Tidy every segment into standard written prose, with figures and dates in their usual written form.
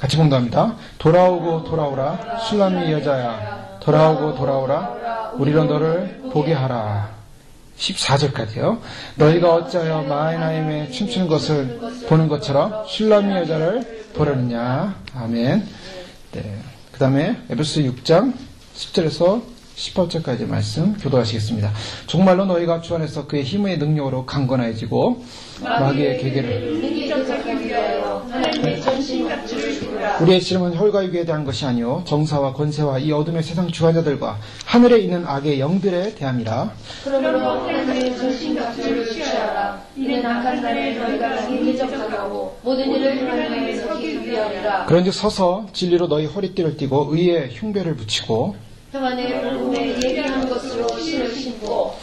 같이 봉독합니다. 돌아오고 돌아오라 술람미 여자야 돌아오고 돌아오라 우리로 너를 보게 하라. 14절까지요. 너희가 어찌하여 마하나임에 춤추는 것을 보는 것처럼 술람미 여자를 보려느냐. 아멘. 네. 그 다음에 에베소 6장 10절에서 18절까지 말씀 교도하시겠습니다. 정말로 너희가 주 안에서 그의 힘의 능력으로 강건해지고 마귀의 계계를 우리의 씨름은 혈과 육에 대한 것이 아니요 정사와 권세와 이 어둠의 세상 주관자들과 하늘에 있는 악의 영들에 대함이라. 그러므로 하나님의 전신갑주를 취하라. 이는 악한 날에 너희가 인기적하고 모든 일을 행하는 서기 위하리라. 그런즉 서서 진리로 너희 허리띠를 띠고 의의 흉배를 붙이고 평안의 복음에 예비한 것으로 신을 신고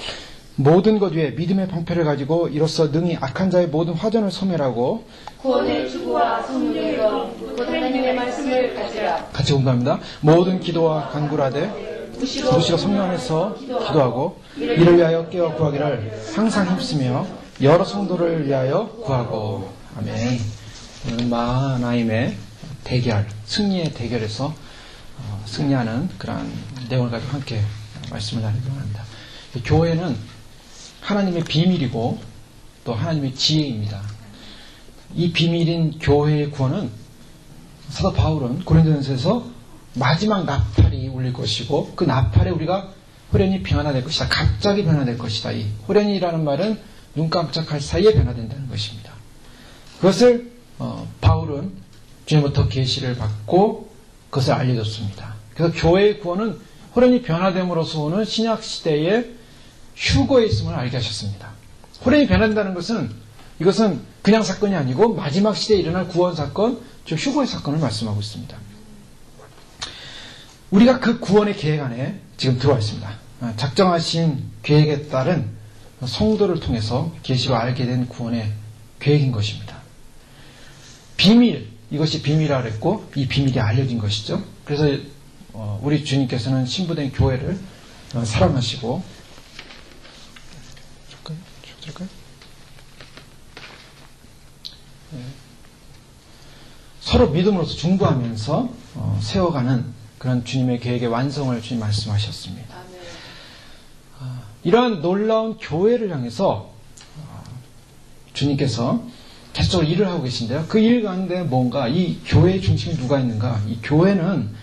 모든 것 위에 믿음의 방패를 가지고 이로써 능히 악한 자의 모든 화전을 소멸하고 구원의 주구와 성령의 영 곧 하나님의 말씀을 가지라. 같이 공부합니다. 모든 기도와 간구하되 무시로 성령 안에서 기도하고 이를 위하여 깨어 구하기를 항상 힘쓰며 여러 성도를 위하여 구하고. 아멘. 오늘 마하나임의 대결, 승리의 대결에서 승리하는 그러한 내용을 가지고 함께 말씀을 나누기로 합니다. 교회는 하나님의 비밀이고 또 하나님의 지혜입니다. 이 비밀인 교회의 구원은 사도 바울은 고린도전서에서 마지막 나팔이 울릴 것이고 그 나팔에 우리가 호련히 변화될 것이다. 갑자기 변화될 것이다. 이 호련이라는 말은 눈 깜짝할 사이에 변화된다는 것입니다. 그것을 바울은 주님부터 계시를 받고 그것을 알려줬습니다. 그래서 교회의 구원은 호련히 변화됨으로써 오는 신약시대의 휴거에 있음을 알게 하셨습니다. 호련히 변한다는 것은 이것은 그냥 사건이 아니고 마지막 시대에 일어날 구원 사건, 즉 휴거의 사건을 말씀하고 있습니다. 우리가 그 구원의 계획 안에 지금 들어와 있습니다. 작정하신 계획에 따른 성도를 통해서 계시로 알게 된 구원의 계획인 것입니다. 비밀, 이것이 비밀이라고 했고 이 비밀이 알려진 것이죠. 그래서 우리 주님께서는 신부된 교회를 사랑하시고 서로 믿음으로서 중보하면서 세워가는 그런 주님의 계획의 완성을 주님 말씀하셨습니다. 이러한 놀라운 교회를 향해서 주님께서 계속적으로 일을 하고 계신데요. 그 일 가운데 뭔가 이 교회의 중심에 누가 있는가? 이 교회는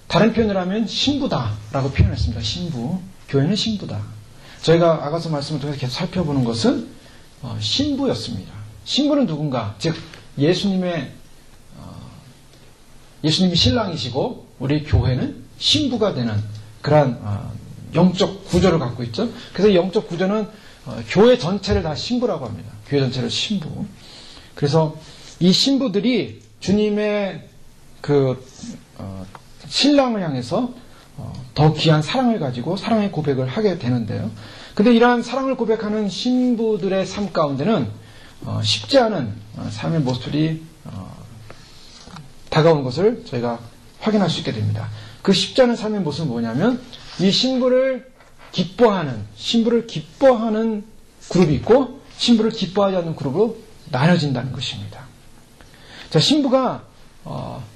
다른 표현을 하면 신부다라고 표현했습니다. 신부. 교회는 신부다. 저희가 아가서 말씀을 통해서 계속 살펴보는 것은 신부였습니다. 신부는 누군가? 즉 예수님이 신랑이시고 우리 교회는 신부가 되는 그러한 영적 구조를 갖고 있죠. 그래서 영적 구조는 교회 전체를 다 신부라고 합니다. 교회 전체를 신부. 그래서 이 신부들이 주님의 신랑을 향해서 더 귀한 사랑을 가지고 사랑의 고백을 하게 되는데요. 근데 이러한 사랑을 고백하는 신부들의 삶 가운데는 쉽지 않은 삶의 모습이 다가오는 것을 저희가 확인할 수 있게 됩니다. 그 쉽지 않은 삶의 모습은 뭐냐면 이 신부를 기뻐하는 그룹이 있고 신부를 기뻐하지 않는 그룹으로 나눠진다는 것입니다. 자, 신부가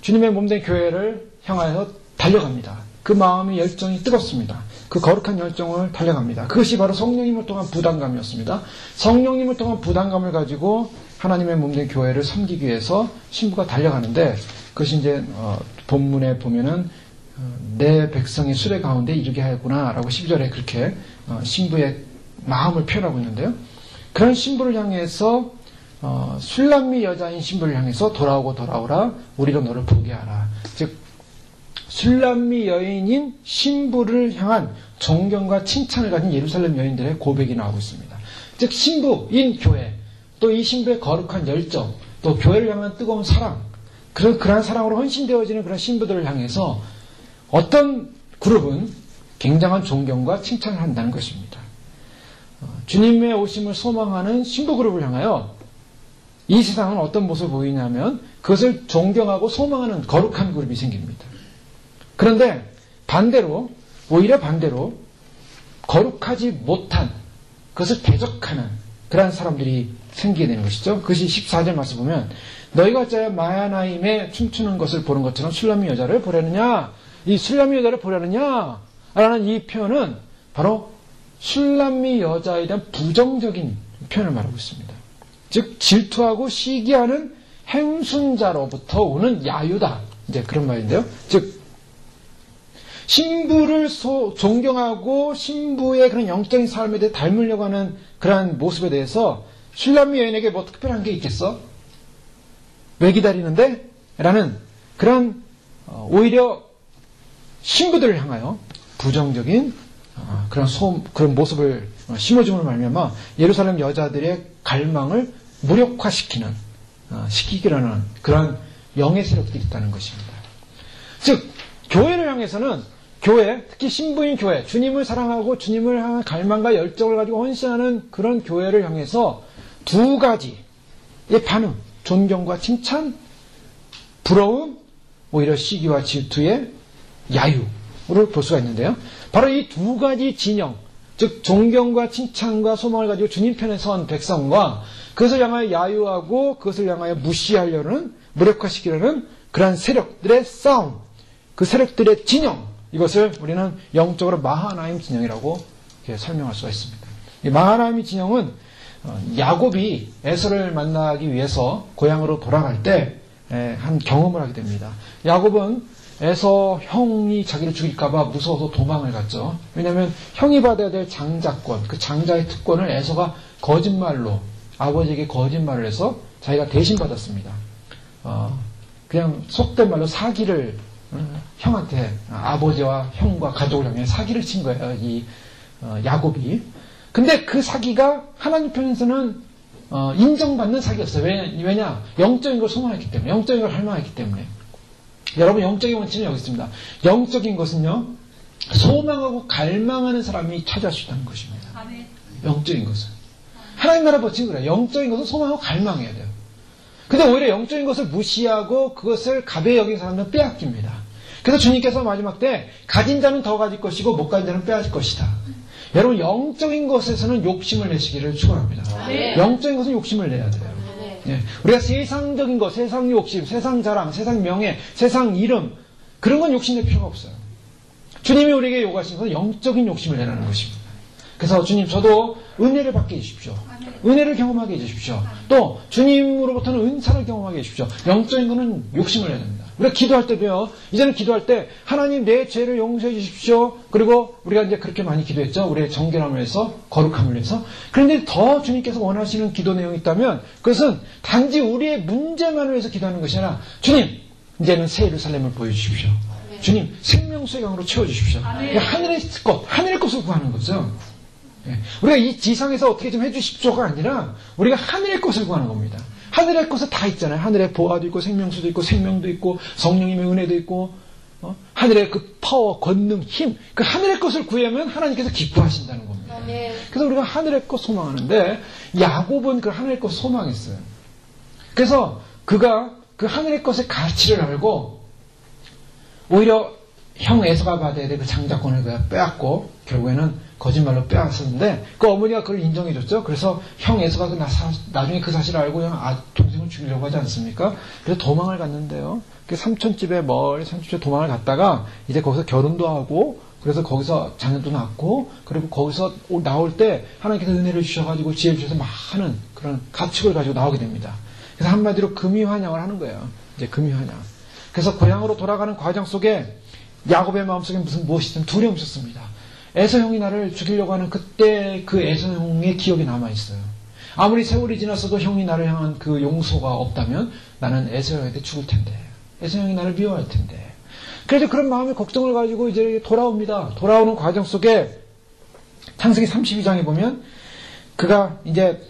주님의 몸된 교회를 향하여 달려갑니다. 그 마음의 열정이 뜨겁습니다. 그 거룩한 열정을 달려갑니다. 그것이 바로 성령님을 통한 부담감이었습니다. 성령님을 통한 부담감을 가지고 하나님의 몸된 교회를 섬기기 위해서 신부가 달려가는데 그것이 이제 본문에 보면은 내 백성이 수레 가운데 이르게 하였구나 라고 12절에 그렇게 신부의 마음을 표현하고 있는데요. 그런 신부를 향해서 술람미 여자인 신부를 향해서 돌아오고 돌아오라 우리로 너를 보게 하라. 즉 술람미 여인인 신부를 향한 존경과 칭찬을 가진 예루살렘 여인들의 고백이 나오고 있습니다. 즉 신부인 교회, 또 이 신부의 거룩한 열정, 또 교회를 향한 뜨거운 사랑, 그러한 사랑으로 헌신되어지는 그런 신부들을 향해서 어떤 그룹은 굉장한 존경과 칭찬을 한다는 것입니다. 주님의 오심을 소망하는 신부 그룹을 향하여 이 세상은 어떤 모습을 보이냐면 그것을 존경하고 소망하는 거룩한 그룹이 생깁니다. 그런데 오히려 반대로 거룩하지 못한 그것을 대적하는 그러한 사람들이 생기게 되는 것이죠. 그것이 14절 말씀 보면 너희가 어찌하여 마하나임에 춤추는 것을 보는 것처럼 술람미 여자를 보려느냐? 이 술람미 여자를 보려느냐? 라는 이 표현은 바로 술람미 여자에 대한 부정적인 표현을 말하고 있습니다. 즉 질투하고 시기하는 행순자로부터 오는 야유다. 이제 그런 말인데요. 즉 신부를 존경하고 신부의 그런 영적인 삶에 대해 닮으려고 하는 그러한 모습에 대해서 술람미 여인에게 뭐 특별한 게 있겠어? 왜 기다리는데? 라는 그런 오히려 신부들을 향하여 부정적인 그런 모습을 심어줌으로 말미암아 예루살렘 여자들의 갈망을 무력화시키는 시키기라는 그런 영의 세력들이 있다는 것입니다. 즉 교회를 향해서는 교회, 특히 신부인 교회, 주님을 사랑하고 주님을 향한 갈망과 열정을 가지고 헌신하는 그런 교회를 향해서 두 가지의 반응, 존경과 칭찬, 부러움, 오히려 시기와 질투의 야유를 볼 수가 있는데요. 바로 이 두 가지 진영, 즉 존경과 칭찬과 소망을 가지고 주님 편에 선 백성과 그것을 향하여 야유하고 그것을 향하여 무시하려는 무력화시키려는 그러한 세력들의 싸움, 그 세력들의 진영, 이것을 우리는 영적으로 마하나임 진영이라고 설명할 수가 있습니다. 이 마하나임 진영은 야곱이 에서를 만나기 위해서 고향으로 돌아갈 때 한 경험을 하게 됩니다. 야곱은 에서 형이 자기를 죽일까봐 무서워서 도망을 갔죠. 왜냐하면 형이 받아야 될 장자권, 그 장자의 특권을 에서가 거짓말로 아버지에게 거짓말을 해서 자기가 대신 받았습니다. 그냥 속된 말로 사기를 형한테 아버지와 형과 가족을 향해 사기를 친 거예요. 이 야곱이. 근데 그 사기가 하나님 편에서는 인정받는 사기였어요. 왜냐? 영적인 걸 소망했기 때문에, 영적인 걸 할망했기 때문에. 여러분, 영적인 원칙은 여기 있습니다. 영적인 것은요, 소망하고 갈망하는 사람이 차지할 수 있다는 것입니다. 영적인 것은. 하나님 나라 법칙은 그래요. 영적인 것은 소망하고 갈망해야 돼요. 근데 오히려 영적인 것을 무시하고 그것을 가벼이 여긴 사람들은 빼앗깁니다. 그래서 주님께서 마지막 때 가진 자는 더 가질 것이고 못 가진 자는 빼앗을 것이다. 여러분, 영적인 것에서는 욕심을 내시기를 축원합니다. 네. 영적인 것은 욕심을 내야 돼요. 예, 우리가 세상적인 것, 세상 욕심, 세상 자랑, 세상 명예, 세상 이름, 그런 건 욕심낼 필요가 없어요. 주님이 우리에게 요구하신 것은 영적인 욕심을 내라는 것입니다. 그래서 주님, 저도 은혜를 받게 해주십시오. 은혜를 경험하게 해주십시오. 또 주님으로부터는 은사를 경험하게 해주십시오. 영적인 거는 욕심을 내야 됩니다. 우리가 기도할 때도요, 이제는 기도할 때 하나님 내 죄를 용서해 주십시오. 그리고 우리가 이제 그렇게 많이 기도했죠. 우리의 정결함을 위해서, 거룩함을 위해서. 그런데 더 주님께서 원하시는 기도 내용이 있다면 그것은 단지 우리의 문제만을 위해서 기도하는 것이 아니라, 주님, 이제는 새 예루살렘을 보여주십시오. 주님, 생명수의 강으로 채워주십시오. 하늘의 것, 하늘의 것을 구하는 거죠. 우리가 이 지상에서 어떻게 좀 해주십시오가 아니라 우리가 하늘의 것을 구하는 겁니다. 하늘의 것은 다 있잖아요. 하늘의 보화도 있고 생명수도 있고 생명도 있고 성령님의 은혜도 있고 하늘의 그 파워, 권능, 힘, 그 하늘의 것을 구하면 하나님께서 기뻐하신다는 겁니다. 그래서 우리가 하늘의 것 소망하는데 야곱은 그 하늘의 것 소망했어요. 그래서 그가 그 하늘의 것의 가치를 알고 오히려 형 에서가 받아야 될 그 장자권을 그가 빼앗고 결국에는 거짓말로 빼앗았는데 그 어머니가 그걸 인정해줬죠. 그래서 형 에서가 나중에 그 사실을 알고 그냥 동생을 죽이려고 하지 않습니까? 그래서 도망을 갔는데요. 그 삼촌집에 멀리 삼촌집에 도망을 갔다가 이제 거기서 결혼도 하고 그래서 거기서 자녀도 낳고 그리고 거기서 나올 때 하나님께서 은혜를 주셔가지고 지혜를 주셔서 많은 그런 가축을 가지고 나오게 됩니다. 그래서 한마디로 금이환영을 하는 거예요. 이제 금이환영. 그래서 고향으로 돌아가는 과정 속에 야곱의 마음속에 무엇이든 두려움이 있었습니다. 에서 형이 나를 죽이려고 하는 그때 그 에서 형의 기억이 남아있어요. 아무리 세월이 지났어도 형이 나를 향한 그 용서가 없다면 나는 에서 형한테 죽을 텐데, 에서 형이 나를 미워할 텐데. 그래서 그런 마음의 걱정을 가지고 이제 돌아옵니다. 돌아오는 과정 속에 창세기 32장에 보면 그가 이제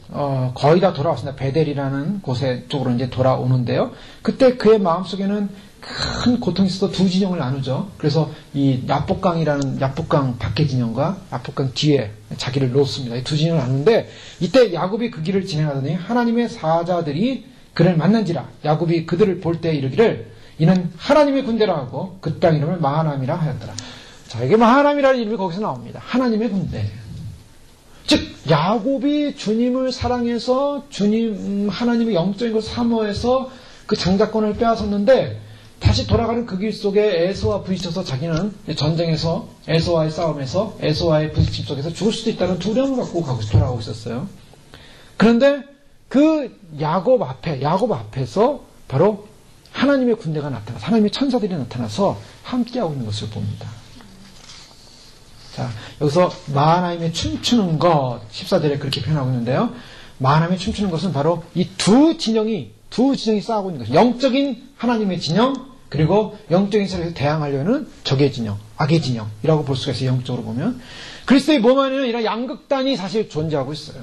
거의 다 돌아왔습니다. 베델이라는 곳에 쪽으로 이제 돌아오는데요. 그때 그의 마음속에는 큰 고통이 있어서 두 진영을 나누죠. 그래서 이 야복강이라는 야복강 밖의 진영과 야복강 뒤에 자기를 놓습니다. 이 두 진영을 나누는데 이때 야곱이 그 길을 진행하더니 하나님의 사자들이 그를 만난지라. 야곱이 그들을 볼 때 이르기를 이는 하나님의 군대라 하고 그 땅 이름을 마하남이라 하였더라. 자, 이게 마하남이라는 이름이 거기서 나옵니다. 하나님의 군대. 즉 야곱이 주님을 사랑해서 주님 하나님의 영적인 걸 사모해서 그 장자권을 빼앗았는데 다시 돌아가는 그 길 속에 에서와 부딪혀서 자기는 전쟁에서 에서와의 싸움에서 에서와의 부딪힘 속에서 죽을 수도 있다는 두려움을 갖고 돌아가고 있었어요. 그런데 그 야곱 앞에서 바로 하나님의 군대가 나타나서 하나님의 천사들이 나타나서 함께하고 있는 것을 봅니다. 자, 여기서 마하나임의 춤추는 것 14절에 그렇게 표현하고 있는데요. 마하나임의 춤추는 것은 바로 이 두 진영이 싸우고 있는 것이죠. 영적인 하나님의 진영, 그리고 영적인 세력에서 대항하려는 적의 진영, 악의 진영이라고 볼 수가 있어요. 영적으로 보면. 그리스도의 몸 안에는 이런 양극단이 사실 존재하고 있어요.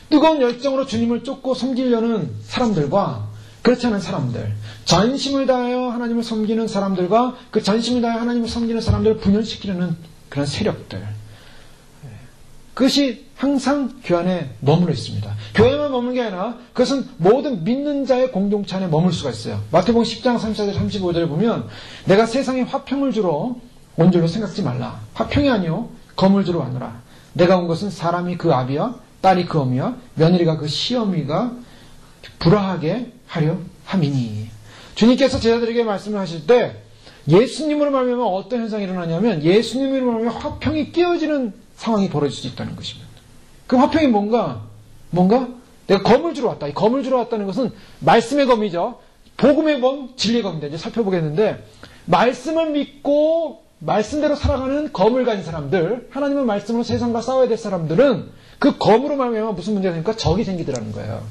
뜨거운 열정으로 주님을 쫓고 섬기려는 사람들과 그렇지 않은 사람들, 전심을 다하여 하나님을 섬기는 사람들과 그 전심을 다하여 하나님을 섬기는 사람들을 분열시키려는 그런 세력들. 그것이 항상 교회 안에 머물러 있습니다. 교회만 머무는 게 아니라 그것은 모든 믿는 자의 공동체 안에 머물 수가 있어요. 마태복음 10장 34절 35절에 보면 내가 세상에 화평을 주러 온 줄로 생각지 말라. 화평이 아니요 검을 주러 왔노라. 내가 온 것은 사람이 그 아비와 딸이 그 어미와 며느리가 그 시어미가 불화하게 하려 함이니. 주님께서 제자들에게 말씀을 하실 때 예수님으로 말하면 어떤 현상이 일어나냐면 예수님으로 말하면 화평이 깨어지는 상황이 벌어질 수 있다는 것입니다. 그 화평이 뭔가 내가 검을 주러 왔다. 이 검을 주러 왔다는 것은 말씀의 검이죠. 복음의 검, 진리의 검인데 이제 살펴보겠는데 말씀을 믿고 말씀대로 살아가는 검을 가진 사람들, 하나님의 말씀으로 세상과 싸워야 될 사람들은 그 검으로 말하면 무슨 문제가 생기니까 적이 생기더라는 거예요.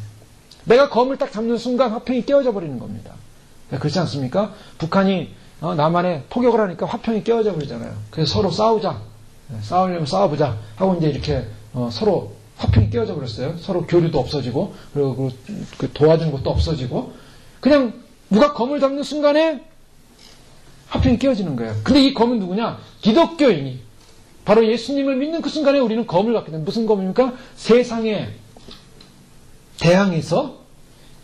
내가 검을 딱 잡는 순간 화평이 깨어져 버리는 겁니다. 그렇지 않습니까? 북한이 남한에 포격을 하니까 화평이 깨어져 버리잖아요. 그래서 서로 싸우려면 싸워보자 하고 이제 이렇게 서로 화평이 깨어져 버렸어요. 서로 교류도 없어지고 그리고 그 도와주는 것도 없어지고 그냥 누가 검을 잡는 순간에 화평이 깨어지는 거예요. 근데 이 검은 누구냐? 기독교인이 바로 예수님을 믿는 그 순간에 우리는 검을 갖게 됩니다. 무슨 검입니까? 세상에 대항해서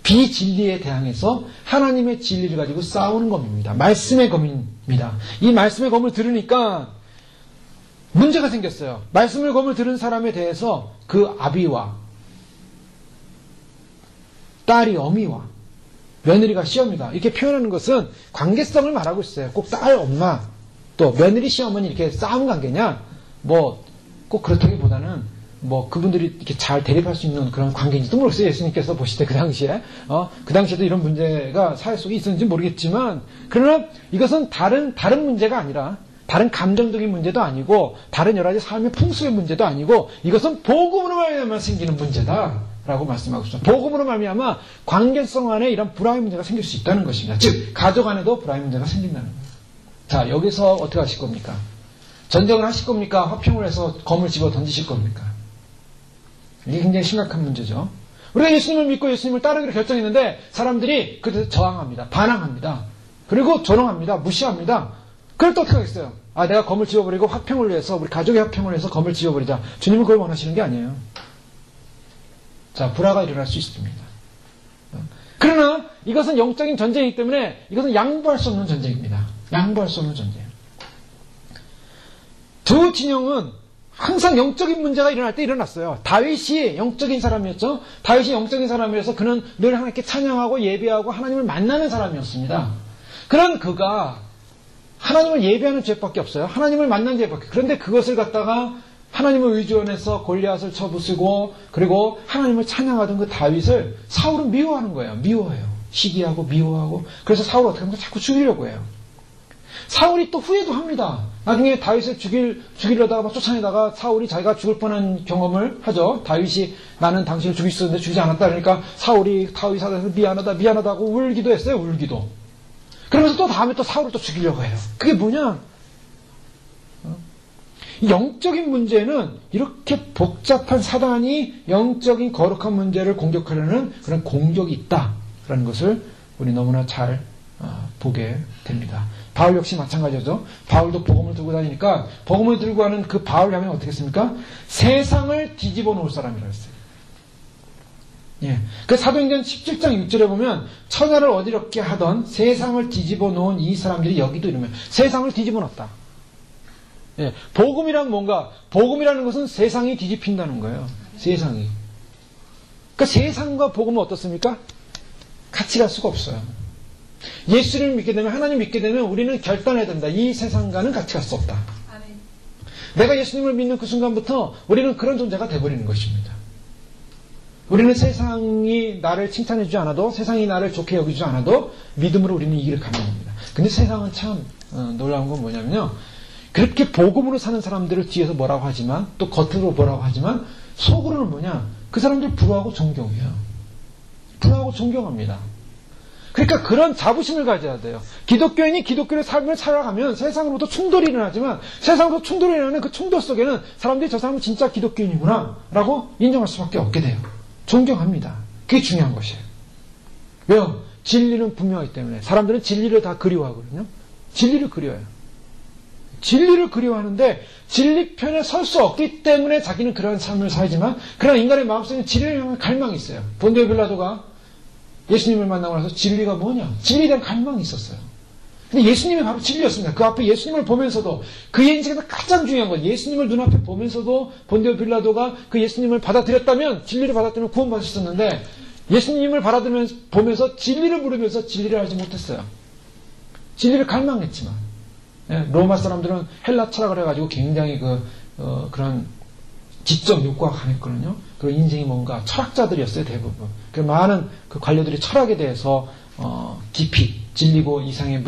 비진리에 대항해서 하나님의 진리를 가지고 싸우는 검입니다. 말씀의 검입니다. 이 말씀의 검을 들으니까 문제가 생겼어요. 말씀의 검을 들은 사람에 대해서 그 아비와 딸이 어미와 며느리가 시어미가 이렇게 표현하는 것은 관계성을 말하고 있어요. 꼭 딸, 엄마, 또 며느리, 시어머니 이렇게 싸움 관계냐? 뭐 꼭 그렇다기보다는 뭐 그분들이 이렇게 잘 대립할 수 있는 그런 관계인지도 모르겠어요. 예수님께서 보실 때 그 당시에 그 당시에도 이런 문제가 사회 속에 있었는지 모르겠지만 그러나 이것은 다른 문제가 아니라 다른 감정적인 문제도 아니고 다른 여러 가지 삶의 풍습의 문제도 아니고 이것은 복음으로 말미암아 생기는 문제다라고 말씀하고 있습니다. 복음으로 말미암아 관계성 안에 이런 불화의 문제가 생길 수 있다는 것입니다. 즉 가족 안에도 불화의 문제가 생긴다는 거예요. 자, 여기서 어떻게 하실 겁니까? 전쟁을 하실 겁니까? 화평을 해서 검을 집어 던지실 겁니까? 이게 굉장히 심각한 문제죠. 우리가 예수님을 믿고 예수님을 따르기로 결정했는데 사람들이 그래서 저항합니다. 반항합니다. 그리고 조롱합니다. 무시합니다. 그럴 때 어떻게 하겠어요? 내가 검을 집어버리고 화평을 위해서 우리 가족의 화평을 위해서 검을 집어버리자. 주님은 그걸 원하시는 게 아니에요. 자, 불화가 일어날 수 있습니다. 그러나 이것은 영적인 전쟁이기 때문에 이것은 양보할 수 없는 전쟁입니다. 양보할 수 없는 전쟁. 두 진영은 항상 영적인 문제가 일어날 때 일어났어요. 다윗이 영적인 사람이었죠. 다윗이 영적인 사람이어서 그는 늘 하나님께 찬양하고 예배하고 하나님을 만나는 사람이었습니다. 그런 그가 하나님을 예배하는 죄밖에 없어요. 하나님을 만난 죄밖에. 그런데 그것을 갖다가 하나님을 의존해서 골리앗을 쳐부수고 그리고 하나님을 찬양하던 그 다윗을 사울은 미워하는 거예요. 미워해요. 시기하고 미워하고. 그래서 사울은 어떻게 하면 자꾸 죽이려고 해요. 사울이 또 후회도 합니다. 나중에 다윗을 죽이려다가 막 쫓아내다가 사울이 자기가 죽을 뻔한 경험을 하죠. 다윗이 나는 당신을 죽일 수 있는데 죽이지 않았다. 그러니까 사울이 다윗 사단에서 미안하다고 울기도 했어요. 울기도. 그러면서 또 다음에 또 사울을 또 죽이려고 해요. 그게 뭐냐? 영적인 문제는 이렇게 복잡한 사단이 영적인 거룩한 문제를 공격하려는 그런 공격이 있다라는 것을 우리 너무나 잘 보게 됩니다. 바울 역시 마찬가지죠. 바울도 복음을 들고 다니니까 복음을 들고 가는 그 바울 하면 어떻게 했습니까? 세상을 뒤집어 놓을 사람이라고 했어요. 예. 그 사도행전 17장 6절에 보면 천하를 어지럽게 하던 세상을 뒤집어 놓은 이 사람들이 여기도 이러면 세상을 뒤집어 놨다. 예. 복음이란 뭔가? 복음이라는 것은 세상이 뒤집힌다는 거예요. 세상이. 그러니까 세상과 복음은 어떻습니까? 같이 갈 수가 없어요. 예수를 믿게 되면, 하나님 믿게 되면 우리는 결단해야 된다. 이 세상과는 같이 갈 수 없다. 내가 예수님을 믿는 그 순간부터 우리는 그런 존재가 되어버리는 것입니다. 우리는 세상이 나를 칭찬해주지 않아도, 세상이 나를 좋게 여기지 않아도 믿음으로 우리는 이 길을 가는 겁니다. 근데 세상은 참 놀라운 건 뭐냐면요, 그렇게 복음으로 사는 사람들을 뒤에서 뭐라고 하지만, 또 겉으로 뭐라고 하지만 속으로는 뭐냐, 그 사람들 부러워하고 존경해요. 부러워하고 존경합니다. 그러니까 그런 자부심을 가져야 돼요. 기독교인이 기독교의 삶을 살아가면 세상으로부터 충돌이 일어나지만, 세상으로부터 충돌이 일어나는 그 충돌 속에는 사람들이 저 사람은 진짜 기독교인이구나 라고 인정할 수밖에 없게 돼요. 존경합니다. 그게 중요한 것이에요. 왜요? 진리는 분명하기 때문에. 사람들은 진리를 다 그리워하거든요. 진리를 그리워해요. 진리를 그리워하는데 진리 편에 설 수 없기 때문에 자기는 그런 삶을 살지만, 그러나 인간의 마음속에는 진리를 향한 갈망이 있어요. 본디오 빌라도가 예수님을 만나고 나서 진리가 뭐냐? 진리에 대한 갈망이 있었어요. 근데 예수님이 바로 진리였습니다. 그 앞에 예수님을 보면서도, 그의 인생에서 가장 중요한 건 예수님을 눈앞에 보면서도 본디오 빌라도가 그 예수님을 받아들였다면, 진리를 받았다면 구원받을 수 있었는데, 예수님을 보면서 진리를 물으면서 진리를 알지 못했어요. 진리를 갈망했지만, 로마 사람들은 헬라 철학을 해가지고 굉장히 그런 지적 욕구가 강했거든요. 그리고 인생이 뭔가 철학자들이었어요, 대부분. 그 많은 그 관료들이 철학에 대해서 깊이 진리고 이상의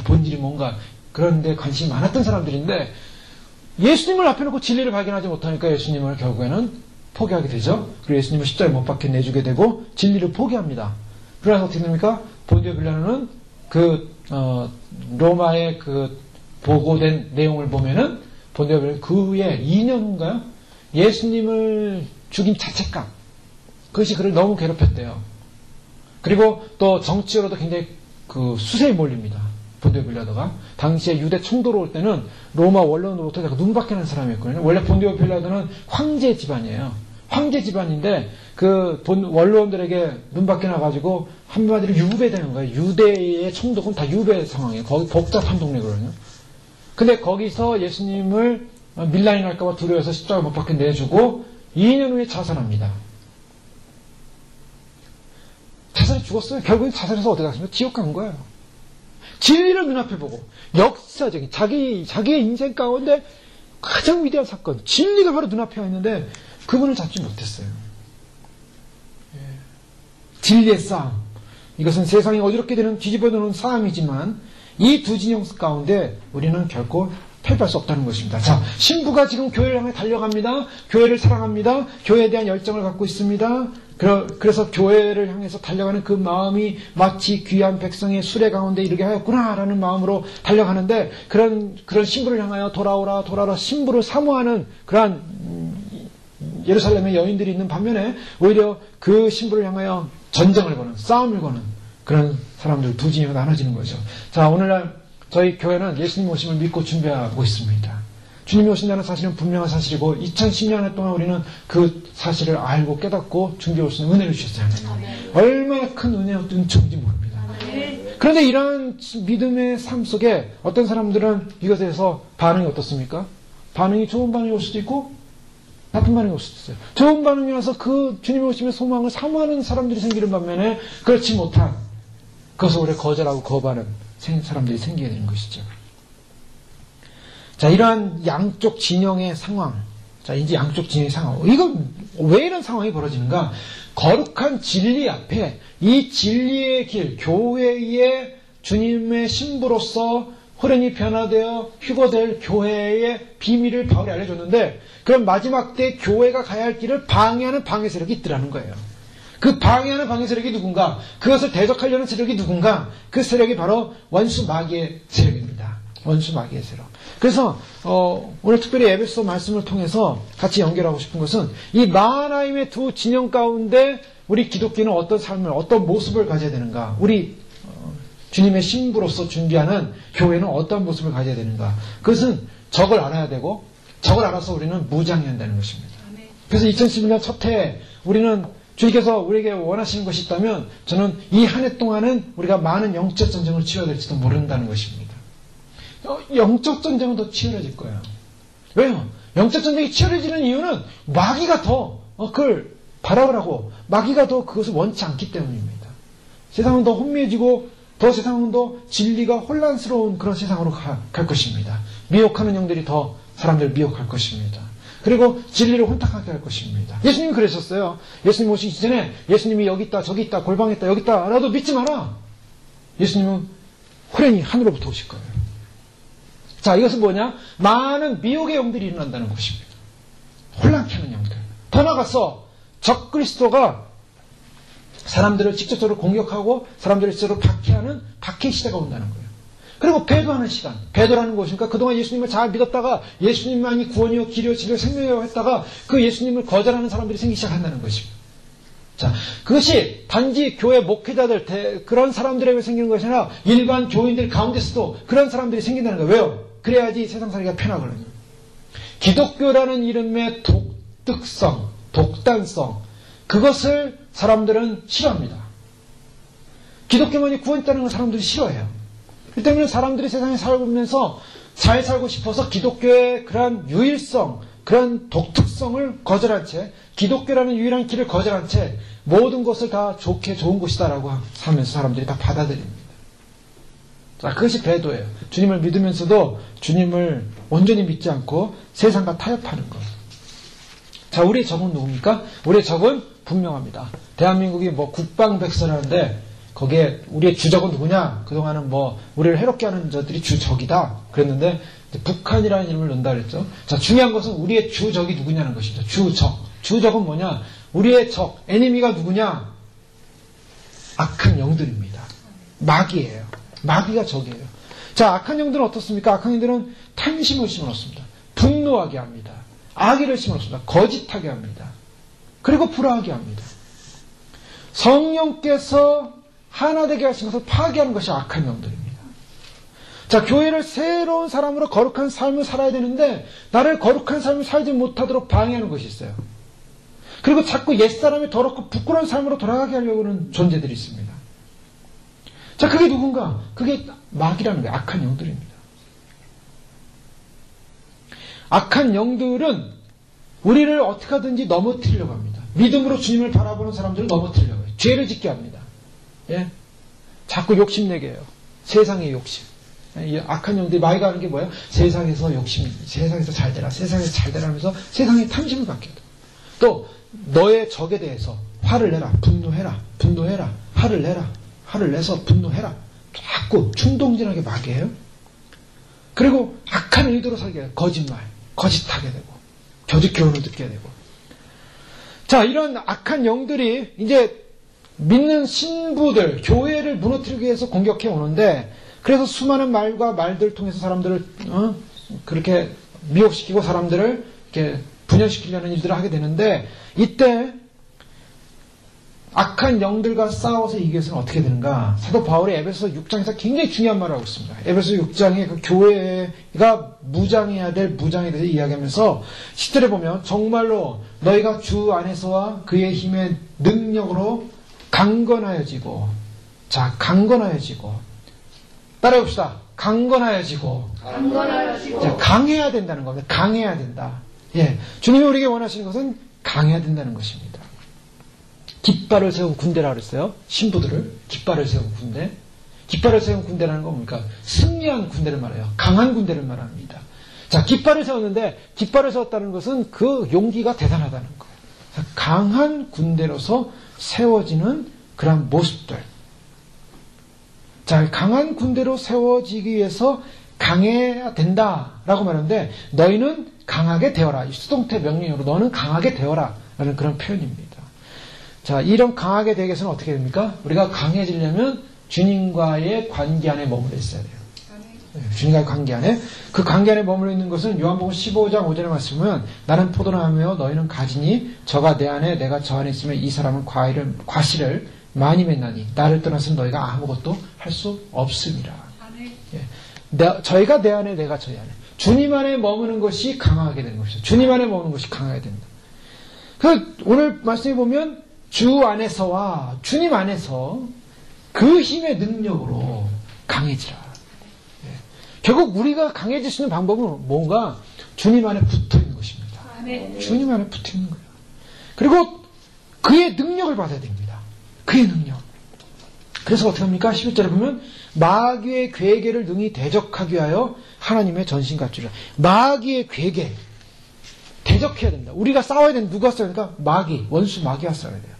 본질이 뭔가 그런 데 관심이 많았던 사람들인데, 예수님을 앞에 놓고 진리를 발견하지 못하니까 예수님을 결국에는 포기하게 되죠. 그리고 예수님을 십자가에 못 박혀 내주게 되고 진리를 포기합니다. 그래서 어떻게 됩니까? 본디오 빌라도는 로마의 보고된 내용을 보면은, 본디오 빌라도 그 후에 2년 후인가요? 예수님을 죽인 자책감, 그것이 그를 너무 괴롭혔대요. 그리고 또 정치적으로도 굉장히 수세에 몰립니다. 본디오 빌라도가 당시에 유대 총독으로 올 때는 로마 원로로부터 눈밖에 난 사람이었거든요. 원래 본디오 빌라도는 황제 집안이에요. 황제 집안인데 원로원들에게 눈밖에 나가지고 한마디로 유배되는 거예요. 유대의 총독은 다 유배 상황이에요. 거기 복잡한 동네거든요. 근데 거기서 예수님을 밀란이 날까봐 두려워서 십자가 못 박혀 내주고 2년 후에 자살합니다. 자살해 죽었어요. 결국엔 자살해서 어디 갔습니까? 지옥 간 거예요. 진리를 눈앞에 보고, 역사적인 자기의 인생 가운데 가장 위대한 사건, 진리가 바로 눈앞에 와 있는데 그분을 잡지 못했어요. 진리의 싸움, 이것은 세상이 어지럽게 되는 뒤집어놓는 싸움이지만, 이 두 진영 가운데 우리는 결코 패배할 수 없다는 것입니다. 자, 신부가 지금 교회를 향해 달려갑니다. 교회를 사랑합니다. 교회에 대한 열정을 갖고 있습니다. 그래서 교회를 향해서 달려가는 그 마음이 마치 귀한 백성의 수레 가운데 이르게 하였구나라는 마음으로 달려가는데, 그런 신부를 향하여 돌아오라 신부를 사모하는 그러한 예루살렘의 여인들이 있는 반면에, 오히려 그 신부를 향하여 전쟁을 거는, 싸움을 거는 그런 사람들 두 진영으로 나눠지는 거죠. 자, 오늘날 저희 교회는 예수님 오심을 믿고 준비하고 있습니다. 주님이 오신다는 사실은 분명한 사실이고, 2010년 동안 우리는 그 사실을 알고 깨닫고 준비해 올 수 있는 은혜를 주셨어요. 얼마나 큰 은총인지 모릅니다. 그런데 이러한 믿음의 삶 속에 어떤 사람들은 이것에 대해서 반응이 어떻습니까? 반응이 좋은 반응이 올 수도 있고 나쁜 반응이 올 수도 있어요. 좋은 반응이 와서 그 주님이 오심의 소망을 사모하는 사람들이 생기는 반면에, 그렇지 못한, 그것을 오히려 거절하고 거부하는 사람들이 생기게 되는 것이죠. 자, 이러한 양쪽 진영의 상황. 자, 이제 양쪽 진영의 상황. 이건 왜 이런 상황이 벌어지는가? 거룩한 진리 앞에 이 진리의 길, 교회의 주님의 신부로서 호련히 변화되어 휴거될 교회의 비밀을 바울이 알려줬는데, 그럼 마지막 때 교회가 가야 할 길을 방해하는 방해 세력이 있더라는 거예요. 그 방해하는 방해 세력이 누군가? 그것을 대적하려는 세력이 누군가? 그 세력이 바로 원수 마귀의 세력입니다. 원수 마귀의 세력. 그래서 오늘 특별히 에베소 말씀을 통해서 같이 연결하고 싶은 것은, 이 마하나임의 두 진영 가운데 우리 기독교는 어떤 삶을, 어떤 모습을 가져야 되는가? 우리 주님의 신부로서 준비하는 교회는 어떤 모습을 가져야 되는가? 그것은 적을 알아야 되고, 적을 알아서 우리는 무장해야 한다는 것입니다. 그래서 2011년 첫 해에 우리는 주님께서 우리에게 원하시는 것이 있다면, 저는 이 한 해 동안은 우리가 많은 영적 전쟁을 치러야 될지도 모른다는 것입니다. 영적 전쟁은 더 치열해질 거예요. 왜요? 영적 전쟁이 치열해지는 이유는 마귀가 더 그걸 발악을 하고, 마귀가 더 그것을 원치 않기 때문입니다. 세상은 더 혼미해지고 더 세상은 더 진리가 혼란스러운 그런 세상으로 갈 것입니다. 미혹하는 영들이 더 사람들을 미혹할 것입니다. 그리고 진리를 혼탁하게 할 것입니다. 예수님이 그러셨어요. 예수님 오시기 전에 예수님이 여기 있다 저기 있다 골방에 있다 여기 있다 라도 믿지 마라. 예수님은 호련히 하늘로부터 오실 거예요. 자, 이것은 뭐냐? 많은 미혹의 영들이 일어난다는 것입니다. 혼란케 하는 영들. 더 나아가서 적그리스도가 사람들을 직접적으로 공격하고 사람들을 직접적으로 박해하는 박해 시대가 온다는 거예요. 그리고 배도하는 시간. 배도라는 것이니까 그동안 예수님을 잘 믿었다가 예수님만이 구원이요 길이요 진리요 생명이요 했다가 그 예수님을 거절하는 사람들이 생기기 시작한다는 것입니다. 자, 그것이 단지 교회 목회자들 그런 사람들에게 생기는 것이 아니라 일반 교인들 가운데서도 그런 사람들이 생긴다는 거예요. 왜요? 그래야지 세상 살기가 편하거든요. 기독교라는 이름의 독특성, 독단성, 그것을 사람들은 싫어합니다. 기독교만이 구원했다는 걸 사람들이 싫어해요. 그 때문에 사람들이 세상에 살면서 잘 살고 싶어서 기독교의 그러한 유일성, 그런 독특성을 거절한 채, 기독교라는 유일한 길을 거절한 채 모든 것을 다 좋은 것이다라고 하면서 사람들이 다 받아들입니다. 자, 그것이 배도예요. 주님을 믿으면서도 주님을 온전히 믿지 않고 세상과 타협하는 것. 자, 우리의 적은 누굽니까? 우리의 적은 분명합니다. 대한민국이 국방백서라는데 거기에 우리의 주적은 누구냐? 그동안은 우리를 해롭게 하는 자들이 주적이다 그랬는데 북한이라는 이름을 넣는다 그랬죠. 자, 중요한 것은 우리의 주적이 누구냐는 것입니다. 주적. 주적은 뭐냐? 우리의 적, 에니미가 누구냐? 악한 영들입니다. 마귀예요. 마귀가 적이에요. 자, 악한 영들은 어떻습니까? 악한 영들은 탐심을 심어놓습니다. 분노하게 합니다. 악의를 심어놓습니다. 거짓하게 합니다. 그리고 불화하게 합니다. 성령께서 하나 되게 하신 것을 파괴하는 것이 악한 영들입니다. 자, 교회를 새로운 사람으로 거룩한 삶을 살아야 되는데 나를 거룩한 삶을 살지 못하도록 방해하는 것이 있어요. 그리고 자꾸 옛사람이 더럽고 부끄러운 삶으로 돌아가게 하려고 하는 존재들이 있습니다. 자, 그게 누군가? 그게 마귀라는 거예요. 악한 영들입니다. 악한 영들은 우리를 어떻게 하든지 넘어뜨리려고 합니다. 믿음으로 주님을 바라보는 사람들을 넘어뜨리려고 해요. 죄를 짓게 합니다. 예? 자꾸 욕심내게 해요. 세상의 욕심. 이 악한 영들이 마귀가 하는 게 뭐예요? 세상에서 욕심, 세상에서 잘되라, 세상에서 잘되라 하면서 세상에 탐심을 갖게 해요. 또 너의 적에 대해서 화를 내라, 분노해라, 분노해라, 화를 내라, 화를 내서 분노해라. 자꾸 충동진하게 마귀 해요. 그리고 악한 의도로 살게 해요. 거짓말, 거짓하게 되고 거짓 교훈을 듣게 되고. 자, 이런 악한 영들이 이제 믿는 신부들, 교회를 무너뜨리기 위해서 공격해 오는데, 그래서 수많은 말과 말들 통해서 사람들을 그렇게 미혹시키고 사람들을 이렇게 분열시키려는 일들을 하게 되는데, 이때 악한 영들과 싸워서 이기기 위해서는 어떻게 되는가? 사도 바울이 에베소 6장에서 굉장히 중요한 말을 하고 있습니다. 에베소 6장에 그 교회가 무장해야 될 무장에 대해서 이야기하면서 10절에 보면 정말로 너희가 주 안에서와 그의 힘의 능력으로 강건하여지고, 자, 강건하여지고, 따라해봅시다. 강건하여지고, 자, 강해야 된다는 겁니다. 강해야 된다. 예, 주님이 우리에게 원하시는 것은 강해야 된다는 것입니다. 깃발을 세운 군대라 그랬어요. 신부들을 깃발을 세운 군대. 깃발을 세운 군대라는 건 뭡니까? 승리한 군대를 말해요. 강한 군대를 말합니다. 자, 깃발을 세웠는데 깃발을 세웠다는 것은 그 용기가 대단하다는 거예요. 강한 군대로서 세워지는 그런 모습들. 자, 강한 군대로 세워지기 위해서 강해야 된다라고 말하는데 너희는 강하게 되어라. 이 수동태 명령으로 너는 강하게 되어라 라는 그런 표현입니다. 자, 이런 강하게 되기 위해서는 어떻게 됩니까? 우리가 강해지려면 주님과의 관계 안에 머물러 있어야 돼요. 주님과의 관계 안에. 그 관계 안에 머물러 있는 것은 요한복음 15장 5절에 말씀하면 나는 포도나무요 너희는 가지니 저가 내 안에 내가 저 안에 있으면 이 사람은 과실을 많이 맺나니 나를 떠나서는 너희가 아무것도 할 수 없음이라. 예. 저희가 내 안에 내가 저희 안에. 주님 안에 머무는 것이 강하게 되는 것이죠. 주님 안에 머무는 것이 강하게 된다. 오늘 말씀해 보면 주 안에서와 주님 안에서 그 힘의 능력으로 강해지라. 예. 결국 우리가 강해질 수 있는 방법은 뭔가 주님 안에 붙어 있는 것입니다. 아멘. 주님 안에 붙어 있는 거예요. 그리고 그의 능력을 받아야 됩니다. 그의 능력. 그래서 어떻게 합니까? 11절에 보면 마귀의 괴계를 능히 대적하기 위하여 하나님의 전신 갑주라. 마귀의 괴계 대적해야 됩니다. 우리가 싸워야 되는 누가 싸워야 됩니까? 마귀, 원수 마귀와 싸워야 돼요.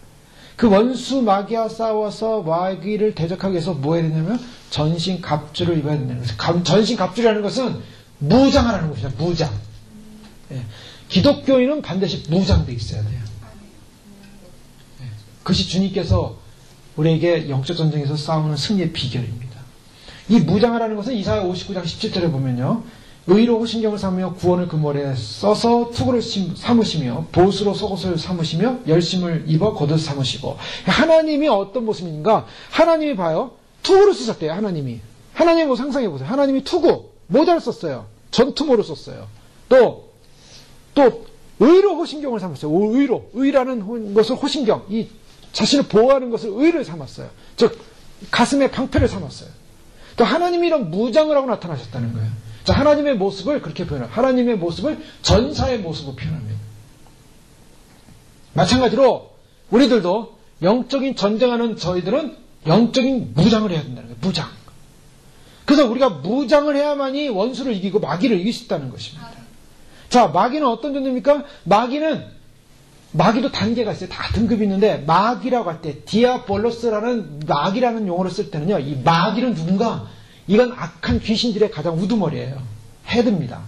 그 원수 마귀와 싸워서 마귀를 대적하기 위해서 뭐 해야 되냐면 전신 갑주를 입어야 된다는 거죠. 전신 갑주라는 것은 무장하라는 것이죠. 무장. 예. 기독교인은 반드시 무장되어 있어야 돼요. 예. 그것이 주님께서 우리에게 영적 전쟁에서 싸우는 승리의 비결입니다. 이 무장하라는 것은 이사야 59장 17절에 보면요. 의로 호신경을 삼으며 구원을 그머리에 써서 투구를 삼으시며 보수로 속옷을 삼으시며 열심을 입어 겉옷을 삼으시고. 하나님이 어떤 모습인가? 하나님이 봐요. 투구를 쓰셨대요. 하나님이 뭐 상상해보세요. 하나님이 투구 모자를 썼어요. 전투모를 썼어요. 또 의로 호신경을 삼았어요. 의라는 것을 호신경, 이 자신을 보호하는 것을 의를 삼았어요. 즉 가슴에 방패를 삼았어요. 또 하나님이 이런 무장을 하고 나타나셨다는 거예요. 자, 하나님의 모습을 그렇게 표현해요. 하나님의 모습을 전사의 모습으로 표현합니다. 마찬가지로 우리들도 영적인 전쟁하는 저희들은 영적인 무장을 해야 된다는 거예요. 무장. 그래서 우리가 무장을 해야만이 원수를 이기고 마귀를 이길 수 있다는 것입니다. 자, 마귀는 어떤 존재입니까? 마귀도 단계가 있어요. 다 등급이 있는데 마귀라고 할 때 디아볼로스라는 마귀라는 용어를 쓸 때는요. 이 마귀는 누군가? 이건 악한 귀신들의 가장 우두머리예요. 헤드입니다.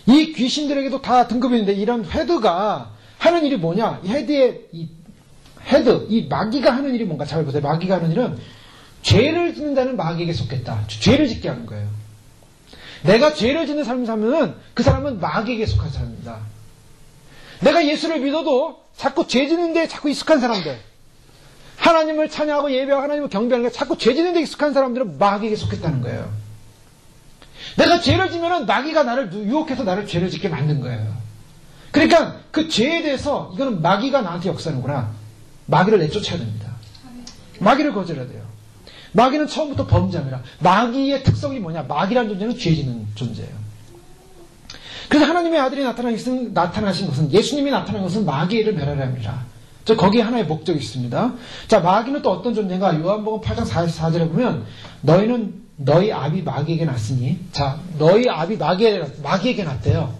이 귀신들에게도 다 등급이 있는데 이런 헤드가 하는 일이 뭐냐? 이 헤드의 이 마귀가 하는 일이 뭔가 잘 보세요. 마귀가 하는 일은 죄를 짓는 자는 마귀에게 속했다. 죄를 짓게 하는 거예요. 내가 죄를 짓는 삶을 살면은 그 사람은 마귀에게 속한 사람입니다. 내가 예수를 믿어도 자꾸 죄 짓는 데 자꾸 익숙한 사람들, 하나님을 찬양하고 예배하고 하나님을 경배하는 게 자꾸 죄 짓는 데 익숙한 사람들은 마귀에게 속했다는 거예요. 내가 죄를 지면은 마귀가 나를 유혹해서 나를 죄를 짓게 만든 거예요. 그러니까 그 죄에 대해서 이거는 마귀가 나한테 역사하는구나. 마귀를 내쫓아야 됩니다. 마귀를 거절해야 돼요. 마귀는 처음부터 범죄입니다. 마귀의 특성이 뭐냐? 마귀라는 존재는 죄 짓는 존재예요. 그래서 하나님의 아들이 나타나신 것은, 예수님이 나타난 것은 마귀를 멸하려 합니다. 거기에 하나의 목적이 있습니다. 자, 마귀는 또 어떤 존재인가? 요한복음 8장 44절에 보면 너희는 너희 아비 마귀에게 났으니, 자, 너희 아비 마귀에게 났대요.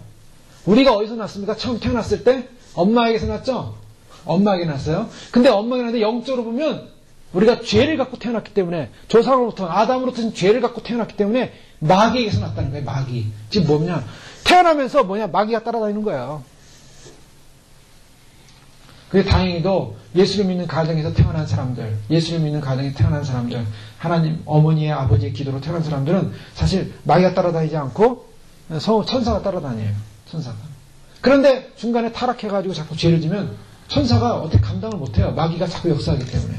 우리가 어디서 났습니까? 처음 태어났을 때 엄마에게서 났죠? 엄마에게 났어요. 근데 엄마에게 났는데 영적으로 보면 우리가 죄를 갖고 태어났기 때문에, 조상으로부터 아담으로부터 죄를 갖고 태어났기 때문에 마귀에게서 났다는 거예요. 마귀. 지금 뭐냐? 태어나면서 마귀가 따라다니는 거예요. 그게 다행히도 예수를 믿는 가정에서 태어난 사람들, 하나님 어머니의 아버지의 기도로 태어난 사람들은 사실 마귀가 따라다니지 않고 천사가 따라다녀요. 천사가. 그런데 중간에 타락해가지고 자꾸 죄를 지면 천사가 어떻게 감당을 못해요. 마귀가 자꾸 역사하기 때문에.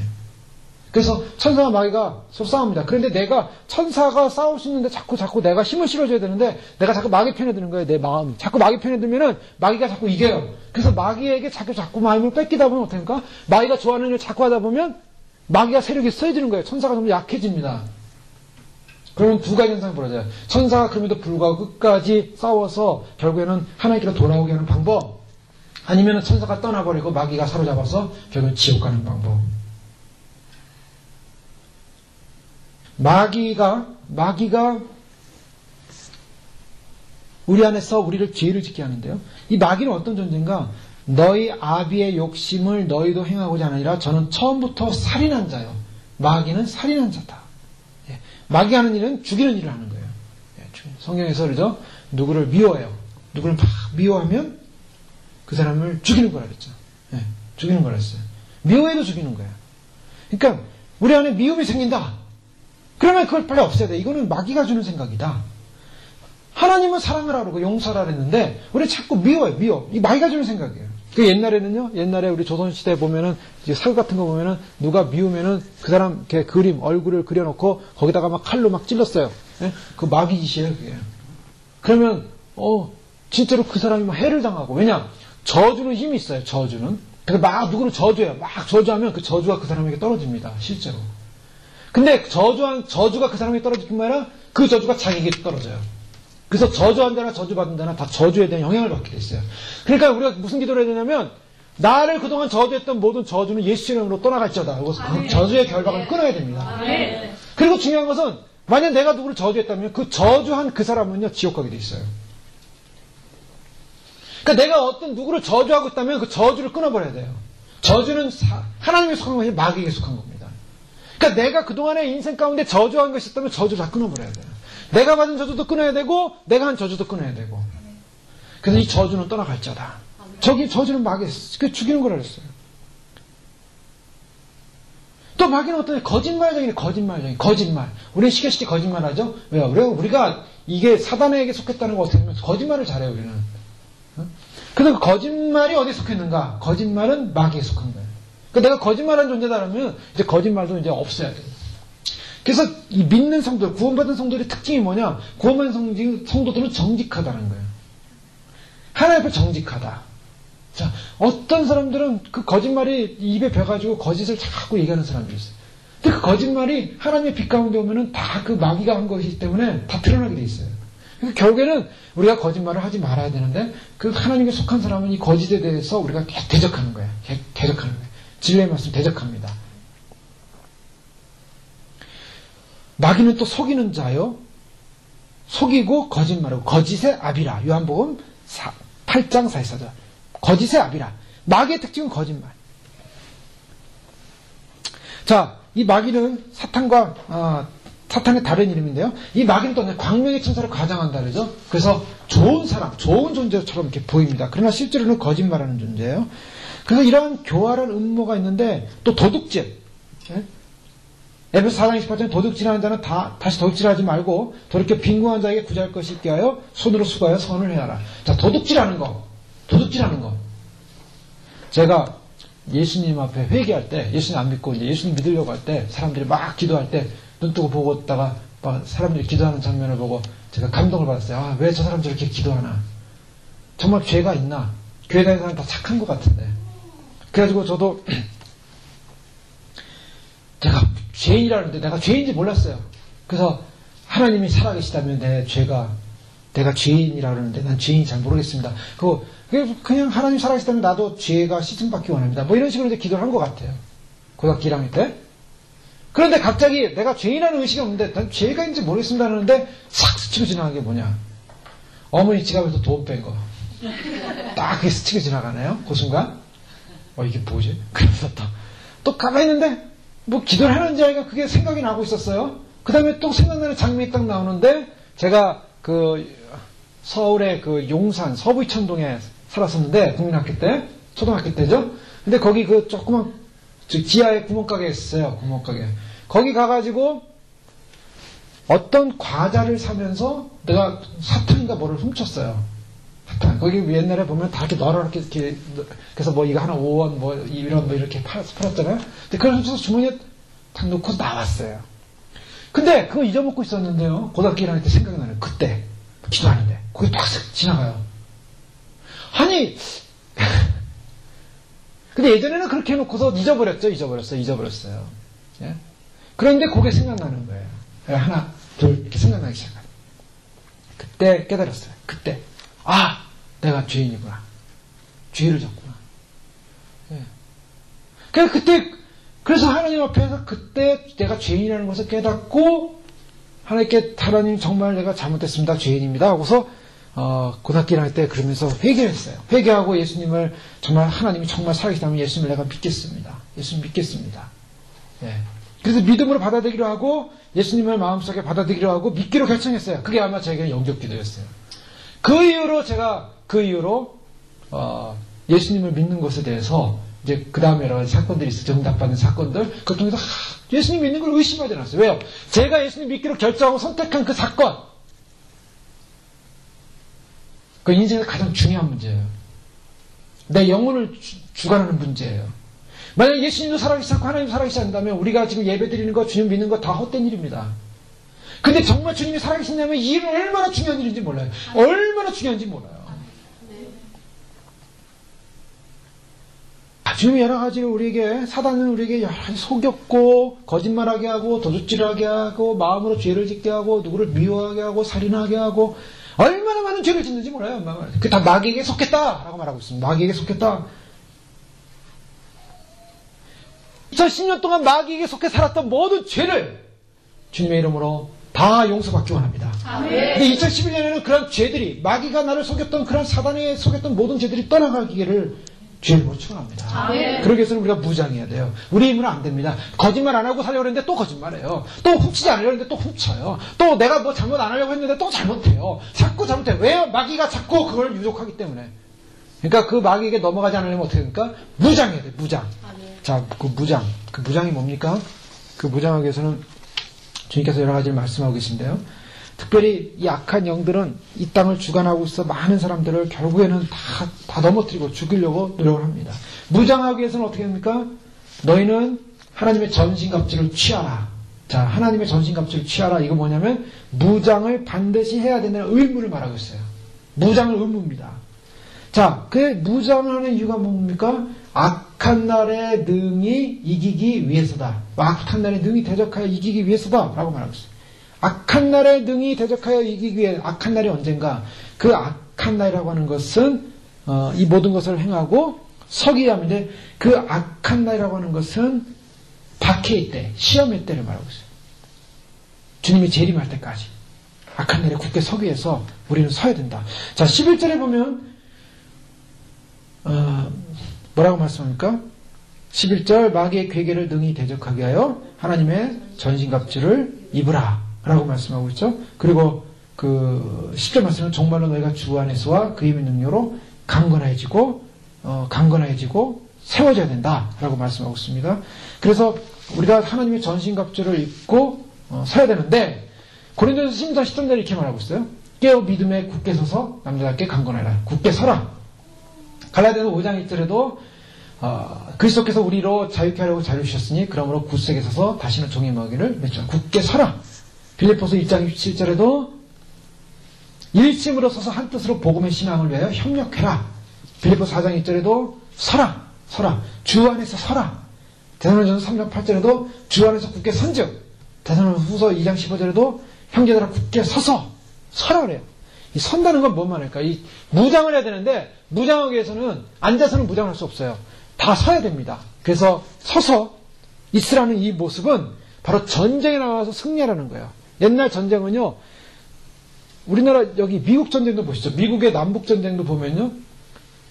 그래서 천사와 마귀가 싸웁니다. 그런데 내가 천사가 싸울 수 있는데 자꾸 내가 힘을 실어줘야 되는데 내가 자꾸 마귀 편에 드는 거예요. 내 마음이. 자꾸 마귀 편에 들면은 마귀가 자꾸 이겨요. 그래서 마귀에게 자꾸 마음을 뺏기다 보면 어떡합니까? 마귀가 좋아하는 일을 자꾸 하다 보면 마귀가 세력이 세지는 거예요. 천사가 좀 약해집니다. 그러면 두 가지 현상이 벌어져요. 천사가 그럼에도 불구하고 끝까지 싸워서 결국에는 하나님께로 돌아오게 하는 방법, 아니면 천사가 떠나버리고 마귀가 사로잡아서 결국은 지옥 가는 방법. 마귀가 우리 안에서 우리를 죄를 짓게 하는데요. 이 마귀는 어떤 존재인가? 너희 아비의 욕심을 너희도 행하고자 하느니라. 저는 처음부터 살인한 자요. 마귀는 살인한 자다. 예. 마귀가 하는 일은 죽이는 일을 하는 거예요. 예. 성경에서 그러죠. 누구를 미워해요. 누구를 막 미워하면 그 사람을 죽이는 거라 그랬죠. 예. 죽이는 거라 했어요. 미워해도 죽이는 거예요. 그러니까 우리 안에 미움이 생긴다. 그러면 그걸 빨리 없애야 돼. 이거는 마귀가 주는 생각이다. 하나님은 사랑을 하라고 용서하라 했는데 우리 자꾸 미워요. 이 마귀가 주는 생각이에요. 그 옛날에 우리 조선시대 보면은 이제 사극 같은 거 보면은 누가 미우면은 그 사람 걔 그림 얼굴을 그려놓고 거기다가 막 칼로 막 찔렀어요. 예? 그 마귀 짓이에요, 그게. 그러면 진짜로 그 사람이 막 해를 당하고. 왜냐? 저주는 힘이 있어요. 저주는. 그래서 막 누구를 저주해요. 막 저주하면 그 저주가 그 사람에게 떨어집니다. 실제로. 근데 저주가 그 사람에게 떨어질 뿐만 아니라 그 저주가 자기에게 떨어져요. 그래서 저주한 자나 저주받은 자나 다 저주에 대한 영향을 받게 돼 있어요. 그러니까 우리가 무슨 기도를 해야 되냐면 나를 그동안 저주했던 모든 저주는 예수 이름으로 떠나갈지어다. 그래서 그 저주의 결박을 끊어야 됩니다. 그리고 중요한 것은 만약 내가 누구를 저주했다면 그 저주한 그 사람은요 지옥 가게 돼 있어요. 그러니까 내가 어떤 누구를 저주하고 있다면 그 저주를 끊어버려야 돼요. 저주는 하나님에 속한 것이 마귀에게 속한 겁니다. 그러니까 내가 그동안의 인생 가운데 저주한 것이 있다면 저주를 다 끊어버려야 돼요. 내가 받은 저주도 끊어야 되고 내가 한 저주도 끊어야 되고. 그래서 이 저주는 떠나갈지어다. 저주는 마귀 죽이는 거라 그랬어요. 또 마귀는 어떤 거짓말쟁이네. 거짓말. 우리는 쉽게 거짓말하죠. 왜요? 우리가 이게 사단에게 속했다는 거 어떻게 보면 거짓말을 잘해요. 우리는. 그래서 거짓말이 어디에 속했는가? 거짓말은 마귀에 속한 거예요. 그러니까 내가 거짓말하는 존재다라면 이제 거짓말도 이제 없어야 돼요. 그래서 이 믿는 성도들, 구원받은 성도들의 특징이 뭐냐? 구원받은 성도들은 정직하다는 거예요. 하나님 앞에 정직하다. 자, 어떤 사람들은 그 거짓말이 입에 배가지고 거짓을 자꾸 얘기하는 사람들이 있어요. 근데 그 거짓말이 하나님의 빛 가운데 오면은 다 그 마귀가 한 것이기 때문에 다 드러나게 돼 있어요. 그래서 결국에는 우리가 거짓말을 하지 말아야 되는데 그 하나님께 속한 사람은 이 거짓에 대해서 우리가 대적하는 거예요. 대적하는 거예요. 진리의 말씀 대적합니다. 마귀는 또 속이는 자요. 속이고 거짓말하고 거짓의 아비라. 요한복음 8장 44절. 거짓의 아비라. 마귀의 특징은 거짓말. 자, 이 마귀는 사탄의 다른 이름인데요. 이 마귀는 또 광명의 천사를 과장한다 그러죠. 그래서 좋은 사람, 좋은 존재처럼 이렇게 보입니다. 그러나 실제로는 거짓말하는 존재예요. 그래서 이러한 교활한 음모가 있는데 또 도둑질. 에베소 4장 28절에 도둑질하는 자는 다시 도둑질하지 말고 돌이켜 빈궁한 자에게 구제할 것이 있게 하여 손으로 수고하여 선을 해야라. 자, 도둑질하는 거. 제가 예수님 앞에 회개할 때, 예수님 안 믿고 이제 예수님 믿으려고 할 때, 사람들이 막 기도할 때, 눈 뜨고 보고 있다가, 막 사람들이 기도하는 장면을 보고 제가 감동을 받았어요. 아, 왜 저 사람 저렇게 기도하나? 정말 죄가 있나? 교회 다니는 사람 다 착한 것 같은데. 그래가지고 저도, 제가 죄인이라는데 내가 죄인인지 몰랐어요. 그래서 하나님이 살아계시다면 내가 죄인이라 그러는데 난 죄인이 잘 모르겠습니다. 그냥 하나님 살아계시다면 나도 죄가 씻음받기 원합니다. 뭐 이런 식으로 이제 기도를 한 것 같아요. 고등학교 1학년 때. 그런데 갑자기 내가 죄인이라는 의식이 없는데 난 죄가 있는지 모르겠습니다 하는데 싹 스치고 지나간 게 뭐냐. 어머니 지갑에서 돈 뺀 거. 딱 그게 스치고 지나가네요. 그 순간. 이게 뭐지? 그래서 또 가만히 있는데 뭐 기도를 하는지 아니까 그게 생각이 나고 있었어요. 그 다음에 또 생각나는 장면이 딱 나오는데 제가 서울의 용산 서부 이천동에 살았었는데 국민학교 때 초등학교 때죠. 근데 거기 조그만 지하에 구멍가게 있었어요. 구멍가게. 거기 가가지고 어떤 과자를 사면서 내가 사탕인가 뭐를 훔쳤어요. 사탕. 거기 옛날에 보면 다 이렇게 이렇게 그래서 뭐 이거 하나 5원 뭐 이런 뭐 이렇게 팔았잖아요. 근데 그걸 훔쳐서 주머니에 탁 놓고 나왔어요. 근데 그거 잊어먹고 있었는데요. 고등학교 1학년 때 생각나는 그때 기도하는데 거기 팍 지나가요. 아니 근데 예전에는 그렇게 해놓고서 잊어버렸어요. 예? 그런데 그게 생각나는 거예요. 하나 둘 이렇게 생각나기 시작해요. 그때 깨달았어요. 그때 내가 죄인이구나. 죄를 졌구나. 예. 그래서 하나님 앞에서 그때 내가 죄인이라는 것을 깨닫고 하나님 정말 내가 잘못했습니다. 죄인입니다. 하고서 고등학교 1학년 때 그러면서 회개했어요. 회개하고 예수님을 정말 하나님이 정말 살아계시다면 예수님을 내가 믿겠습니다. 예수님 믿겠습니다. 예. 그래서 믿음으로 받아들이기로 하고 예수님을 마음속에 받아들이기로 하고 믿기로 결정했어요. 그게 아마 제게 영접 기도였어요. 그 이후로 예수님을 믿는 것에 대해서 이제 그 다음에 여러 가지 사건들이 있어요. 정답받는 사건들. 그걸 통해서 예수님 믿는 걸 의심하지 않았어요. 왜요? 제가 예수님 믿기로 결정하고 선택한 그 사건. 그 인생에서 가장 중요한 문제예요. 내 영혼을 주관하는 문제예요. 만약 예수님도 살아계시지 않고 하나님도 살아계시지 않는다면 우리가 지금 예배 드리는 것, 주님 믿는 것 다 헛된 일입니다. 근데 정말 주님이 살아계신다면 이 일은 얼마나 중요한 일인지 몰라요. 얼마나 중요한지 몰라요. 주님이 여러 가지 사단은 우리에게 여러 가지 속였고, 거짓말하게 하고, 도둑질하게 하고, 마음으로 죄를 짓게 하고, 누구를 미워하게 하고, 살인하게 하고, 얼마나 많은 죄를 짓는지 몰라요. 그게 다 마귀에게 속했다! 라고 말하고 있습니다. 마귀에게 속했다. 2010년 동안 마귀에게 속해 살았던 모든 죄를 주님의 이름으로 다 용서받기 원합니다. 근데 2011년에는 그런 죄들이, 마귀가 나를 속였던 그런 사단에 속였던 모든 죄들이 떠나가기를 주님으로 축원합니다. 그러기 위해서는 우리가 무장해야 돼요. 우리 힘으로 안 됩니다. 거짓말 안 하고 살려고 했는데 또 거짓말해요. 또 훔치지 않으려고 했는데 또 훔쳐요. 또 내가 뭐 잘못 안 하려고 했는데 또 잘못해요. 자꾸 잘못해요. 왜요? 마귀가 자꾸 그걸 유혹하기 때문에. 그러니까 그 마귀에게 넘어가지 않으려면 어떻게 됩니까? 무장해야 돼요. 무장. 자, 그 무장이 뭡니까? 그 무장하기 위해서는 주님께서 여러 가지를 말씀하고 계신데요. 특별히 이 악한 영들은 이 땅을 주관하고 있어 많은 사람들을 결국에는 다 넘어뜨리고 죽이려고 노력을 합니다. 무장하기 위해서는 어떻게 합니까? 너희는 하나님의 전신갑주를 취하라. 자, 하나님의 전신갑주를 취하라. 이거 뭐냐면 무장을 반드시 해야 된다는 의무를 말하고 있어요. 무장은 의무입니다. 자, 그 무장하는 이유가 뭡니까? 악한 날에 능히 이기기 위해서다. 악한 날에 능히 대적하여 이기기 위해서다. 라고 말하고 있어요. 악한 날에 능히 대적하여 이기기 위해, 악한 날이 언젠가? 그 악한 날이라고 하는 것은 이 모든 것을 행하고 서기의 함인데, 그 악한 날이라고 하는 것은 박해의 때, 시험의 때를 말하고 있어요. 주님이 재림할 때까지 악한 날에 굳게 서기 위해서 우리는 서야 된다. 자, 11절에 보면 뭐라고 말씀합니까? 11절, 마귀의 괴계를 능히 대적하게 하여 하나님의 전신갑주를 입으라 라고 말씀하고 있죠. 그리고 그 10절 말씀은 정말로 너희가 주 안에서와 그 힘의 능력으로 강건해지고 세워져야 된다 라고 말씀하고 있습니다. 그래서 우리가 하나님의 전신갑주를 입고 서야 되는데, 고린도전서 10장 13절에 이렇게 말하고 있어요. 깨어 믿음에 굳게 서서 남자답게 강건하라. 굳게 서라. 갈라디아서 5장 1절에도 그리스도께서 우리로 자유케 하려고 자유주셨으니 그러므로 굳세게 서서 다시는 종의 먹이를 맺자. 굳게 서라. 빌립보서 1장 27절에도 일심으로 서서 한뜻으로 복음의 신앙을 위하여 협력해라. 빌립보서 4장 1절에도 서라. 주 안에서 서라. 데살로니가전서 3장 8절에도 주 안에서 굳게 선즉, 데살로니가후서 2장 15절에도 형제들아 굳게 서서 서라 그래요. 이 선다는 건 뭔 말일까? 이 무장을 해야 되는데, 무장하기 위해서는 앉아서는 무장할 수 없어요. 다 서야 됩니다. 그래서 서서 있으라는 이 모습은 바로 전쟁에 나와서 승리하라는 거예요. 옛날 전쟁은요, 우리나라 여기 미국 전쟁도 보시죠. 미국의 남북 전쟁도 보면요,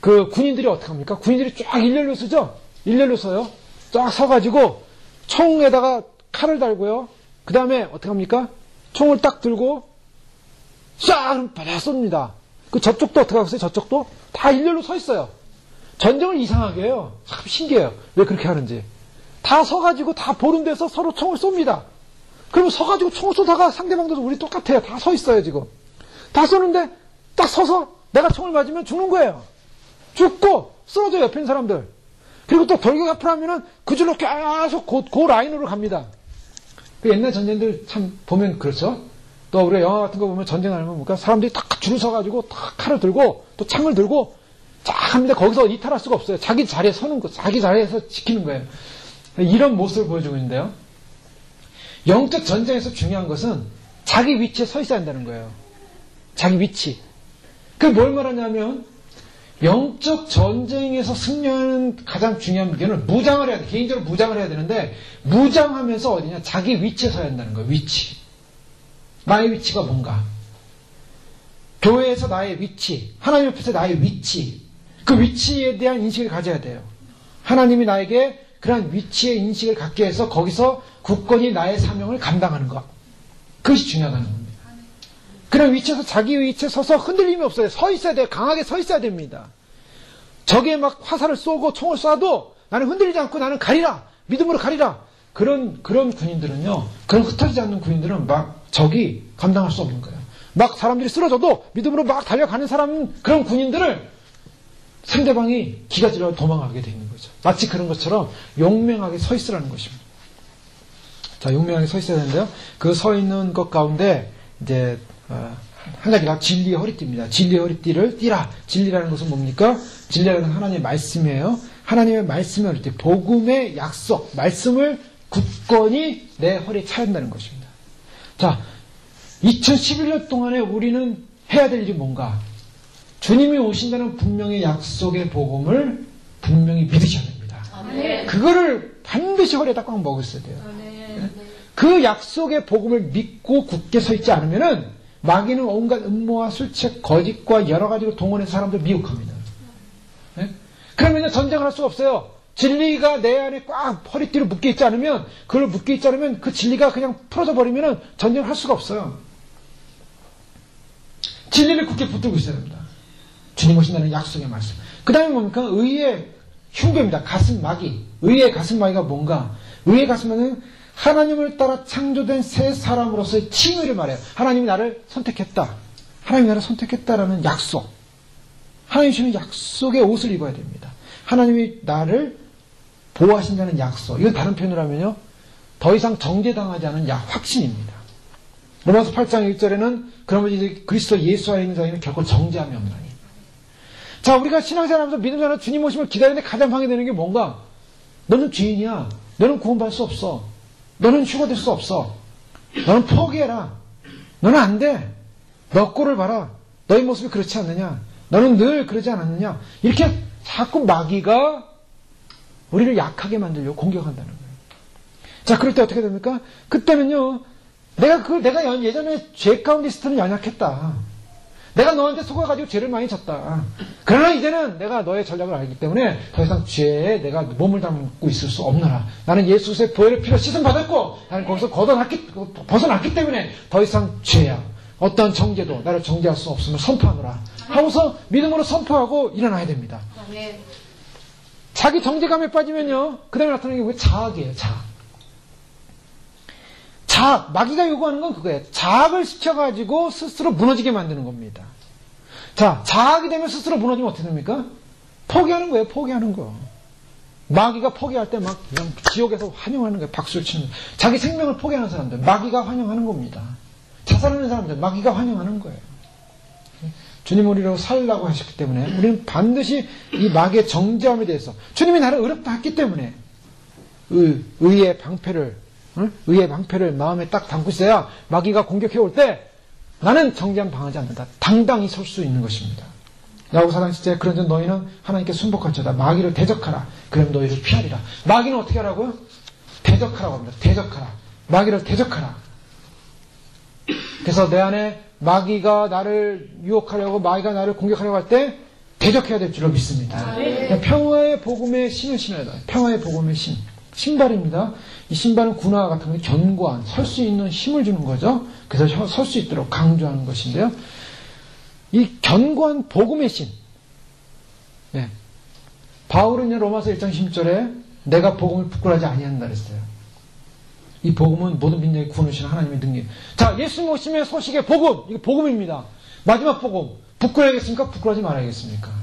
그 군인들이 어떻게 합니까? 군인들이 쫙 일렬로 서죠. 일렬로 서요. 쫙 서가지고 총에다가 칼을 달고요. 그 다음에 어떻게 합니까? 총을 딱 들고 쫙 받아 쏩니다. 그 저쪽도 어떻게 하고 있어요? 저쪽도 다 일렬로 서 있어요. 전쟁을 이상하게 해요. 참 신기해요. 왜 그렇게 하는지. 다 서가지고 다 보는 데서 서로 총을 쏩니다. 그러면 서가지고 총을 쏘다가 상대방도 우리 똑같아요. 다 서 있어요, 지금. 다 쏘는데 딱 서서 내가 총을 맞으면 죽는 거예요. 죽고 쓰러져요, 옆에 있는 사람들. 그리고 또 돌격 앞으로 하면은 그 줄로 계속 그 라인으로 갑니다. 그 옛날 전쟁들 참 보면 그렇죠. 또 우리가 영화 같은 거 보면 전쟁하는 거 뭡니까? 사람들이 딱 줄을 서가지고 딱 칼을 들고 또 창을 들고 쫙 합니다. 거기서 이탈할 수가 없어요. 자기 자리에 서는 거, 자기 자리에서 지키는 거예요. 이런 모습을 보여주고 있는데요. 영적 전쟁에서 중요한 것은 자기 위치에 서 있어야 한다는 거예요. 자기 위치. 그게 뭘 말하냐면, 영적 전쟁에서 승리하는 가장 중요한 비결은 무장을 해야 돼. 개인적으로 무장을 해야 되는데, 무장하면서 어디냐? 자기 위치에 서야 한다는 거예요. 위치. 나의 위치가 뭔가. 교회에서 나의 위치, 하나님 앞에서 나의 위치, 그 위치에 대한 인식을 가져야 돼요. 하나님이 나에게 그러한 위치의 인식을 갖게 해서 거기서 굳건히 나의 사명을 감당하는 것. 그것이 중요하다는 겁니다. 그런 위치에서 자기 위치에 서서 흔들림이 없어요. 서 있어야 돼요. 강하게 서 있어야 됩니다. 적에 막 화살을 쏘고 총을 쏴도 나는 흔들리지 않고 나는 가리라. 믿음으로 가리라. 그런 군인들은요, 그런 흩어지지 않는 군인들은 막 적이 감당할 수 없는 거예요. 막 사람들이 쓰러져도 믿음으로 막 달려가는 사람, 그런 군인들을 상대방이 기가 질러 도망가게 되는 거죠. 마치 그런 것처럼 용맹하게 서 있으라는 것입니다. 자, 용맹하게 서 있어야 되는데요. 그 서 있는 것 가운데 이제 한 가지가 진리의 허리띠입니다. 진리의 허리띠를 띠라. 진리라는 것은 뭡니까? 진리라는 것은 하나님의 말씀이에요. 하나님의 말씀의 허리띠, 복음의 약속, 말씀을 굳건히 내 허리에 차야 한다는 것입니다. 자, 2011년 동안에 우리는 해야 될 일이 뭔가? 주님이 오신다는 분명히 약속의 복음을 분명히 믿으셔야 됩니다. 그거를 반드시 허리에다 꽉 먹었어야 돼요. 그 약속의 복음을 믿고 굳게 서 있지 않으면은 마귀는 온갖 음모와 술책, 거짓과 여러 가지로 동원해서 사람들 미혹합니다. 네? 그러면 전쟁을 할 수가 없어요. 진리가 내 안에 꽉 허리띠로 묶여있지 않으면, 그걸 묶여있지 않으면 그 진리가 그냥 풀어져 버리면은 전쟁을 할 수가 없어요. 진리를 굳게 붙들고 있어야 됩니다. 주님 오신다는 약속의 말씀. 그 다음에 뭡니까? 의의 흉배입니다. 가슴 마귀. 의의 가슴 마귀가 뭔가? 의의 가슴 마귀는 하나님을 따라 창조된 새 사람으로서의 칭의를 말해요. 하나님이 나를 선택했다. 하나님이 나를 선택했다라는 약속. 하나님 주시는 약속의 옷을 입어야 됩니다. 하나님이 나를 보호하신다는 약속. 이건 다른 표현으로 하면요, 더 이상 정죄당하지 않은 확신입니다. 로마서 8장 1절에는 그러면 이제 그리스도 예수 안에 있는 자에는 결코 정죄함이 없나니. 자, 우리가 신앙생활하면서 믿음생활 주님 오심을 기다리는데 가장 방해되는 게 뭔가? 너는 죄인이야. 너는 구원받을 수 없어. 너는 휴거될 수 없어. 너는 포기해라. 너는 안 돼. 너 꼴을 봐라. 너의 모습이 그렇지 않느냐. 너는 늘 그러지 않았느냐. 이렇게 자꾸 마귀가 우리를 약하게 만들려고 공격한다는 거예요. 자, 그럴 때 어떻게 됩니까? 그때는요, 내가 예전에 죄 가운데 있을 때는 연약했다. 내가 너한테 속아가지고 죄를 많이 졌다. 그러나 이제는 내가 너의 전략을 알기 때문에 더 이상 죄에 내가 몸을 담고 있을 수 없노라. 나는 예수의 보혈의 피로 씻음 받았고, 나는 거기서 벗어났기 때문에 더 이상 죄야. 어떠한 정죄도 나를 정죄할 수 없음을 선포하노라. 하고서 믿음으로 선포하고 일어나야 됩니다. 자기 정죄감에 빠지면요, 그 다음에 나타나는 게 왜 자학이에요, 자학. 자학, 마귀가 요구하는 건 그거예요. 자학을 시켜가지고 스스로 무너지게 만드는 겁니다. 자, 자학이 되면 스스로 무너지면 어떻게 됩니까? 포기하는 거예요, 포기하는 거. 마귀가 포기할 때 막 그냥 지옥에서 환영하는 거예요, 박수를 치는 거예요. 자기 생명을 포기하는 사람들, 마귀가 환영하는 겁니다. 자살하는 사람들, 마귀가 환영하는 거예요. 주님 우리로 살라고 하셨기 때문에 우리는 반드시 이 마귀의 정죄함에 대해서, 주님이 나를 의롭다 했기 때문에 의의 방패를 마음에 딱 담고 있어야 마귀가 공격해 올 때 나는 정죄함 당하지 않는다. 당당히 설 수 있는 것입니다. 야고보서 4장 10절에 그런즉 너희는 하나님께 순복할지어다. 마귀를 대적하라. 그럼 너희를 피하리라. 마귀는 어떻게 하라고요? 대적하라고 합니다. 대적하라. 마귀를 대적하라. 그래서 내 안에 마귀가 나를 유혹하려고, 마귀가 나를 공격하려고 할 때 대적해야 될 줄로 믿습니다. 평화의 복음의 신을 신어야 돼요. 평화의 복음의 신. 신발입니다. 이 신발은 군화와 같은 거 견고한, 설 수 있는 힘을 주는 거죠. 그래서 설 수 있도록 강조하는 것인데요. 이 견고한 복음의 신. 네. 바울은 로마서 1장 16절에 내가 복음을 부끄러워하지 아니한다 그랬어요. 이 복음은 모든 민족의 구원을 주시는 하나님의 능력. 자, 예수님 오심의 소식의 복음. 이거 복음입니다. 마지막 복음. 부끄러워야겠습니까? 부끄러워하지 말아야겠습니까?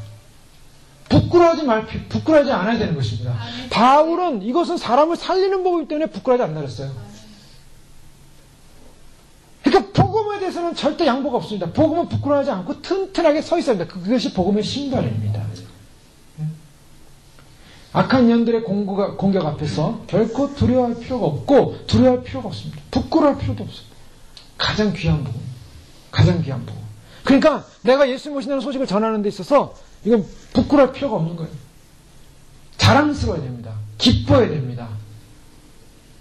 부끄러워하지 않아야 되는 것입니다. 바울은 이것은 사람을 살리는 복음이기 때문에 부끄러워하지 않는다 그랬어요. 그러니까 복음에 대해서는 절대 양보가 없습니다. 복음은 부끄러워하지 않고 튼튼하게 서 있어야 합니다. 그것이 복음의 신발입니다. 악한 영들의 공격 앞에서 결코 두려워할 필요가 없고, 두려워할 필요가 없습니다. 부끄러워할 필요도 없습니다. 가장 귀한 복음. 가장 귀한 복음. 그러니까 내가 예수님 오신다는 소식을 전하는 데 있어서 이건 부끄러울 필요가 없는 거예요. 자랑스러워야 됩니다. 기뻐야 됩니다.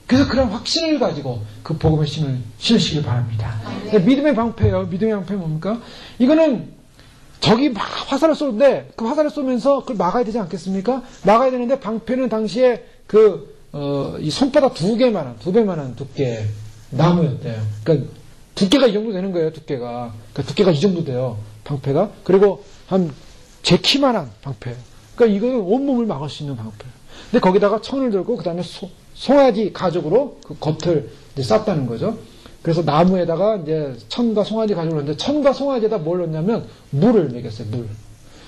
그래서 그런 확신을 가지고 그 복음의 신을 신으시길 바랍니다. 믿음의 방패예요. 믿음의 방패는 뭡니까? 이거는 적이 막 화살을 쏘는데 그 화살을 쏘면서 그걸 막아야 되지 않겠습니까? 막아야 되는데 방패는 당시에 이 손바닥 두 배만한 두께 나무였대요. 그러니까 두께가 이 정도 되는 거예요. 두께가 이 정도 돼요. 방패가. 그리고 제 키만한 방패. 그러니까 이거는 온몸을 막을 수 있는 방패. 근데 거기다가 천을 들고 그 다음에 송아지 가죽으로 그 겉을 이제 쌌다는 거죠. 그래서 나무에다가 이제 천과 송아지 가죽을 넣는데 천과 송아지에다 뭘 넣냐면 물을 먹였어요. 물.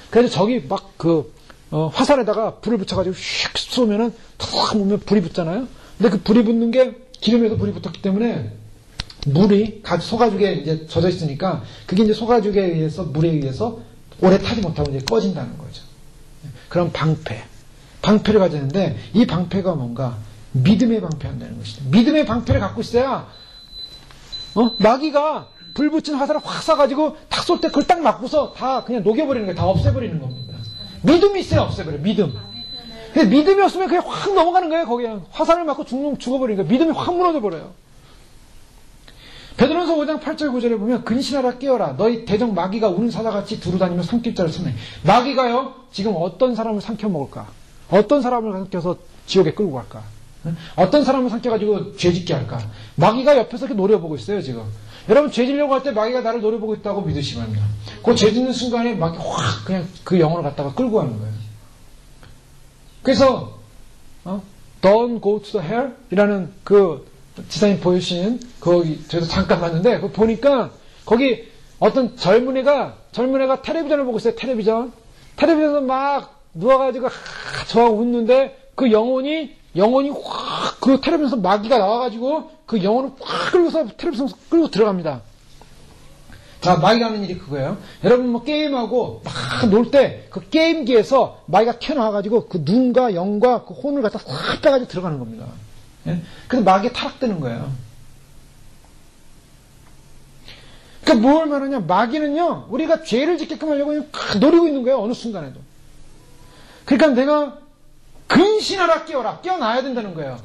그래서 저기 막 화살에다가 불을 붙여가지고 휙 쏘면은 탁 보면 불이 붙잖아요. 근데 그 불이 붙는 게 기름에도 불이 붙었기 때문에 물이 소가죽에 이제 젖어 있으니까 그게 이제 소가죽에 의해서 물에 의해서 오래 타지 못하고 이제 꺼진다는 거죠. 그런 방패를 가지는데 이 방패가 뭔가 믿음의 방패한다는 것이다. 믿음의 방패를 갖고 있어야 마귀가 불 붙인 화살을 확 쏴가지고 탁 쏠 때 그걸 딱 맞고서 다 그냥 녹여버리는 거예요. 다 없애버리는 겁니다. 믿음이 있어야 없애버려요. 믿음. 근데 믿음이 없으면 그냥 확 넘어가는 거예요. 거기 화살을 맞고 죽어버리니까 믿음이 확 무너져 버려요. 베드로전서 5장 8절 9절에 보면 근신하라 깨어라 너희 대적 마귀가 우는 사자같이 두루다니며 삼킬자를 찾네. 마귀가요 지금 어떤 사람을 삼켜 먹을까? 어떤 사람을 삼켜서 지옥에 끌고 갈까? 어떤 사람을 삼켜가지고 죄짓게 할까? 마귀가 옆에서 이렇게 노려보고 있어요 지금. 여러분 죄짓려고 할 때 마귀가 나를 노려보고 있다고 믿으시기 바랍니다. 그 죄짓는 순간에 마귀 확 그냥 그 영혼을 갖다가 끌고 가는 거예요. 그래서 Don't go to the hell 이라는 그 지사님 보여주신 거기 저도 잠깐 봤는데 그거 보니까 거기 어떤 젊은 애가 텔레비전을 보고 있어요. 텔레비전에서 막 누워가지고 저하고 웃는데 그 영혼이 확 그 텔레비전에서 마귀가 나와가지고 그 영혼을 확 끌고서 텔레비전 끌고 들어갑니다. 자, 마귀가 하는 일이 그거예요. 여러분 뭐 게임하고 막 놀 때 그 게임기에서 마귀가 튀어나와가지고 그 눈과 영과 그 혼을 갖다 확 빼가지고 들어가는 겁니다. 예? 그래서 마귀에 타락되는 거예요. 그러니까 뭘 말하냐? 마귀는요, 우리가 죄를 짓게끔 하려고 노리고 있는 거예요. 어느 순간에도. 그러니까 내가 근신하라 깨어라. 깨어나야 된다는 거예요.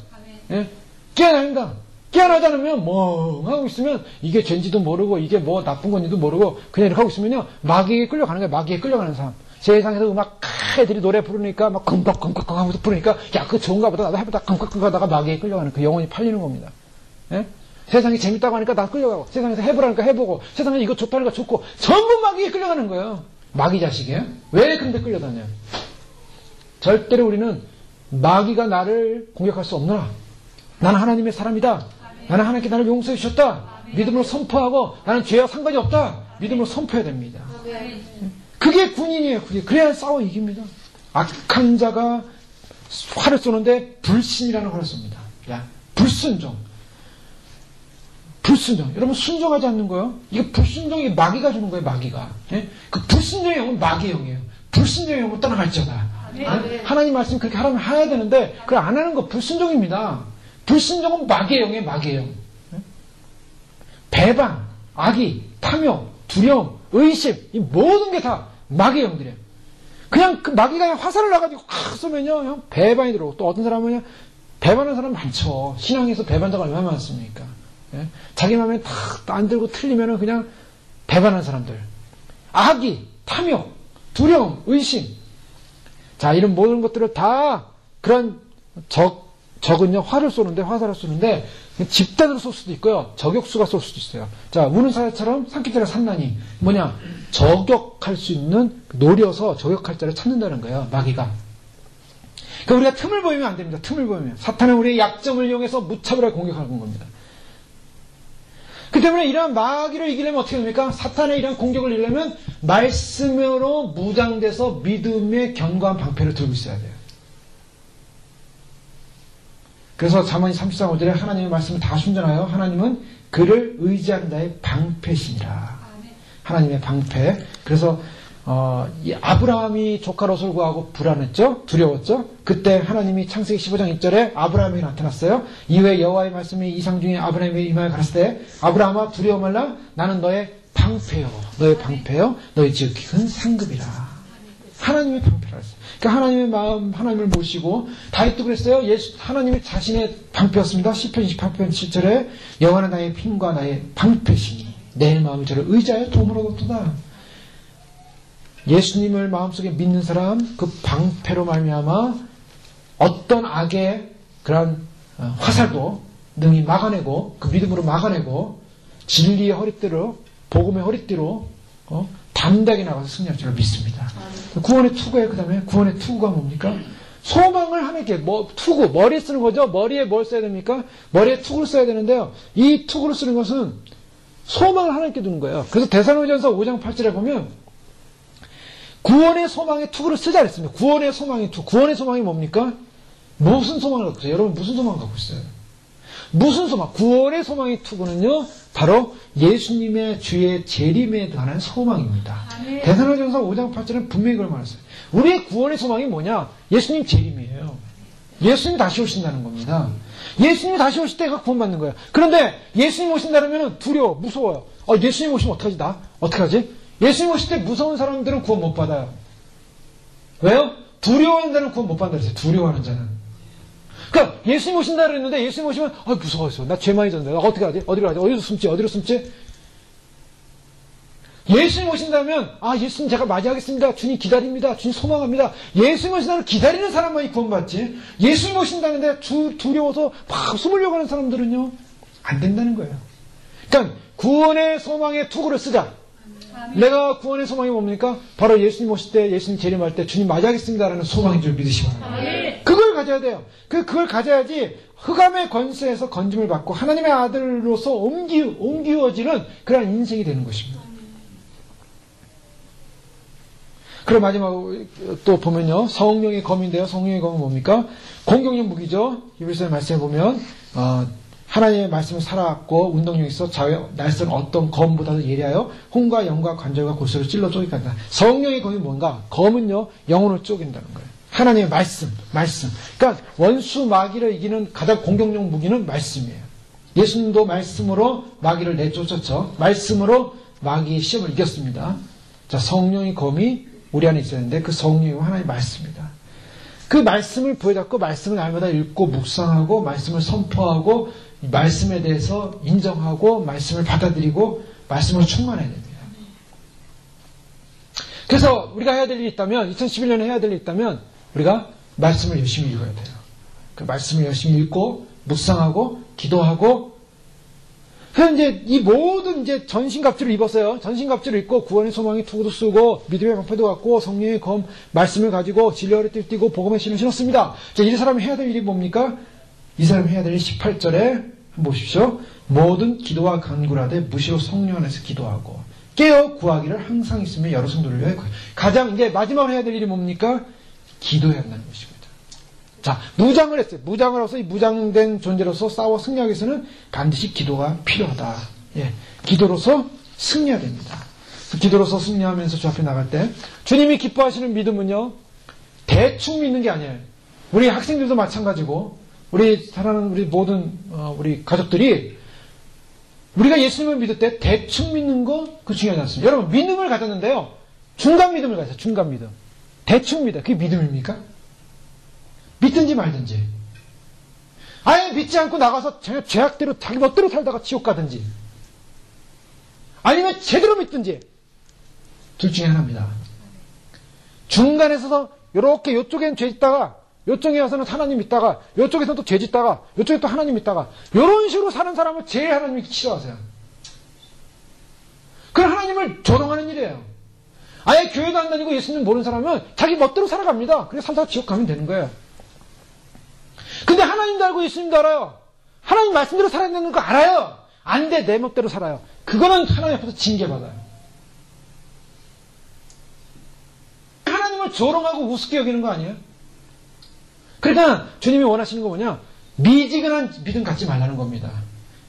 예? 깨어나야 된다. 깨어나지 않으면 멍하고 있으면 이게 죄인지도 모르고 이게 뭐 나쁜 건지도 모르고 그냥 이렇게 하고 있으면요. 마귀에 끌려가는 거예요. 마귀에 끌려가는 사람. 세상에서 음악 애들이 노래 부르니까 막 쿵쿵쿵쿵 하면서 부르니까 야 그거 좋은가 보다 나도 해보다 쿵쿵쿵 하다가 마귀에 끌려가는 그 영혼이 팔리는 겁니다. 예? 세상이 재밌다고 하니까 나 끌려가고 세상에서 해보라니까 해보고 세상에 이거 좋다니까 좋고 전부 마귀에 끌려가는 거예요. 마귀 자식이에요? 왜 그런데 끌려다녀? 절대로 우리는 마귀가 나를 공격할 수 없노라. 나는 하나님의 사람이다. 나는 하나님께 나를 용서해 주셨다. 믿음으로 선포하고 나는 죄와 상관이 없다. 믿음으로 선포해야 됩니다. 그게 군인이에요. 그래야 싸워 이깁니다. 악한 자가 활을 쏘는데 불신이라는 활을 쏩니다. 야, 불순종. 여러분 순종하지 않는 거예요. 이게 불순종이 마귀가 주는 거예요. 마귀가. 예? 그 불순종의 영은 마귀의 영이에요. 불순종의 영은 떠나갈지어다. 하나님 말씀 그렇게 하라면 해야 되는데 그걸 안 하는 거 불순종입니다. 불순종은 마귀의 영이에요. 마귀의 영. 배반, 악의, 탐욕, 두려움, 의심 이 모든 게 다 마귀의 영들이에요. 그냥 그 마귀가 그냥 화살을 놔가지고 확 쏘면요 배반이 들어오고 또 어떤 사람은요 배반하는 사람 많죠. 신앙에서 배반자가 얼마나 많습니까? 예? 자기 마음에 다 안 들고 틀리면은 그냥 배반하는 사람들. 악의, 탐욕, 두려움, 의심. 자, 이런 모든 것들을 다 그런 적은요 화살을 쏘는데 집단으로 쏠 수도 있고요. 저격수가 쏠 수도 있어요. 자, 우는 사자처럼 삼킬자를 산나니 뭐냐? 저격할 수 있는 노려서 저격할 자를 찾는다는 거예요. 마귀가. 그러니까 우리가 틈을 보이면 안 됩니다. 틈을 보이면. 사탄은 우리의 약점을 이용해서 무차별하게 공격하는 겁니다. 그 때문에 이러한 마귀를 이기려면 어떻게 됩니까? 사탄의 이러한 공격을 이기려면 말씀으로 무장돼서 믿음의 견고한 방패를 들고 있어야 돼요. 그래서 잠언이 33, 5절에 하나님의 말씀을 다 순전하여 하나님은 그를 의지하는 자의 방패시니라. 하나님의 방패. 그래서 이 아브라함이 조카 롯을 구하고 불안했죠? 두려웠죠? 그때 하나님이 창세기 15장 1절에 아브라함에게 나타났어요. 이후에 여호와의 말씀이 이상 중에 아브라함에게 임하여 가라사대 때 아브라함아 두려워 말라 나는 너의 방패요. 너의 방패요. 너의 지극히 큰 상급이라. 하나님의 방패라 했어요. 그러니까 하나님의 마음, 하나님을 모시고 다윗도 그랬어요. 하나님이 자신의 방패였습니다. 시편 28편 7절에 여호와는 나의 힘과 나의 방패시니 내 마음을 저를 의지하여 도움을 얻었도다. 예수님을 마음속에 믿는 사람 그 방패로 말미암아 어떤 악의 그런 화살도 능히 막아내고 그 믿음으로 막아내고 진리의 허리띠로 복음의 허리띠로 담대하게 나가서 승리할 줄 믿습니다. 구원의 투구예요. 그 다음에 구원의 투구가 뭡니까? 소망을 하나님께 투구 머리에 쓰는 거죠. 머리에 뭘 써야 됩니까? 머리에 투구를 써야 되는데요. 이 투구를 쓰는 것은 소망을 하나님께 두는 거예요. 그래서 데살로니가전서 5장 8절에 보면 구원의 소망의 투구를 쓰자 그랬습니다. 구원의 소망의 투구. 구원의 소망이 뭡니까? 무슨 소망을 갖고 있어요? 여러분 무슨 소망을 갖고 있어요? 무슨 소망? 구원의 소망의 투구는요. 바로 예수님의 주의 재림에 관한 소망입니다. 데살로니가전서 5장 8절은 분명히 그걸 말했어요. 우리의 구원의 소망이 뭐냐? 예수님 재림이에요. 예수님 다시 오신다는 겁니다. 예수님이 다시 오실 때가 구원받는 거예요. 그런데 예수님 오신다면 두려워, 무서워요. 예수님 오시면 어떡하지? 나? 어떡하지? 예수님 오실 때 무서운 사람들은 구원 못 받아요. 왜요? 두려워하는 자는 구원 못 받는다 그랬어요. 두려워하는 자는. 그러니까 예수님 오신다 그랬는데 예수님 오시면 무서워서 나 죄 많이 졌는데 나 어떻게 하지? 어디로 가지? 어디로 숨지? 예수님 오신다면 예수님 제가 맞이하겠습니다. 주님 기다립니다. 주님 소망합니다. 예수님 오신다면 기다리는 사람만이 구원받지. 예수님 오신다는데 두려워서 막 숨으려고 하는 사람들은요 안 된다는 거예요. 그러니까 구원의 소망의 투구를 쓰자. 내가 구원의 소망이 뭡니까? 바로 예수님 오실 때, 예수님 재림할 때 주님 맞이하겠습니다라는 소망인 줄 믿으시기 바랍니다. 그걸 가져야 돼요. 그걸 가져야지 흑암의 권세에서 건짐을 받고 하나님의 아들로서 옮기어지는 그런 인생이 되는 것입니다. 그리고 마지막으로 또 보면요. 성령의 검인데요. 성령의 검은 뭡니까? 공격력 무기죠. 히브리서의 말씀에 보면 하나님의 말씀을 살아왔고 운동력이 있어 날선 어떤 검보다도 예리하여 혼과 영과 관절과 골수를 찔러 쪼개게 한다. 성령의 검이 뭔가? 검은요. 영혼을 쪼갠다는 거예요. 하나님의 말씀. 그러니까 원수 마귀를 이기는 가장 공격력 무기는 말씀이에요. 예수님도 말씀으로 마귀를 내쫓았죠. 말씀으로 마귀의 시험을 이겼습니다. 자, 성령의 검이 우리 안에 있어야 하는데 그 성령이 하나님의 말씀입니다. 그 말씀을 부여잡고 말씀을 날마다 읽고 묵상하고 말씀을 선포하고 말씀에 대해서 인정하고 말씀을 받아들이고 말씀을 충만해야 됩니다. 그래서 우리가 해야 될 일이 있다면 2011년에 해야 될 일이 있다면 우리가 말씀을 열심히 읽어야 돼요. 그 말씀을 열심히 읽고 묵상하고 기도하고 그래서 이제 이 모든 이제 전신갑주를 입었어요. 전신갑주를 입고 구원의 소망의 투구도 쓰고 믿음의 방패도 갖고 성령의 검 말씀을 가지고 진리의 띠를 띠고 복음의 신을 신었습니다. 자, 이 사람이 해야 될 일이 뭡니까? 이 사람이 해야 될 일이 18절에 한번 보십시오. 모든 기도와 간구를 하되 무시로 성령 안에서 기도하고 깨어 구하기를 항상 있으며 여러 성도를 위하여 가장 이제 마지막으로 해야 될 일이 뭡니까? 기도해야 한다는 것입니다. 자, 무장을 했어요. 무장을 해서 이 무장된 존재로서 싸워 승리하기 위해서는 반드시 기도가 필요하다. 예, 기도로서 승리해야 됩니다. 기도로서 승리하면서 주 앞에 나갈 때 주님이 기뻐하시는 믿음은요 대충 믿는 게 아니에요. 우리 학생들도 마찬가지고 우리 사랑하는 우리 모든 우리 가족들이 우리가 예수님을 믿을 때 대충 믿는 거 그 중요하지 않습니다. 여러분 믿음을 가졌는데요 중간 믿음을 가졌어요. 중간 믿음. 대충 믿어요. 그게 믿음입니까? 믿든지 말든지. 아예 믿지 않고 나가서 죄악대로 자기 멋대로 살다가 지옥 가든지. 아니면 제대로 믿든지. 둘 중에 하나입니다. 중간에 서서 이렇게 이쪽엔 죄 짓다가 이쪽에 와서는 하나님 믿다가 이쪽에서 또 죄 짓다가 이쪽에 또 하나님 믿다가 이런 식으로 사는 사람을 제일 하나님이 싫어하세요. 그건 하나님을 조롱하는 일이에요. 아예 교회도 안 다니고 예수님 모르는 사람은 자기 멋대로 살아갑니다. 그래서 살다가 지옥 가면 되는 거예요. 근데 하나님도 알고 예수님도 알아요. 하나님 말씀대로 살아야 되는 거 알아요. 안 돼, 내 멋대로 살아요. 그거는 하나님 앞에서 징계받아요. 하나님을 조롱하고 우습게 여기는 거 아니에요? 그러니까 주님이 원하시는 거 뭐냐? 미지근한 믿음 갖지 말라는 겁니다.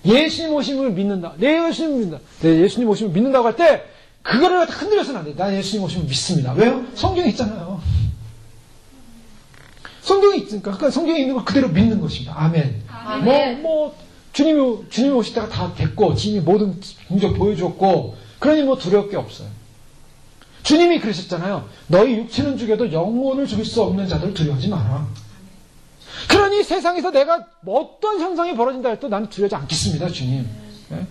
예수님 오심을 믿는다. 내 예수님 믿는다. 내 예수님 오심을 믿는다고 할 때 그거를 흔들려서는 안 돼. 난 예수님 오심을 믿습니다. 왜요? 성경에 있잖아요. 성경이 있으니까. 그러니까 성경에 있는 걸 그대로 믿는 것입니다. 아멘. 아멘. 주님이 오실 때가 다 됐고, 주님이 모든 긍정 보여줬고, 그러니 두려울 게 없어요. 주님이 그러셨잖아요. 너희 육체는 죽여도 영혼을 죽일 수 없는 자들 두려워하지 마라. 그러니 세상에서 내가 어떤 현상이 벌어진다 해도 나는 두려워하지 않겠습니다, 주님. 네?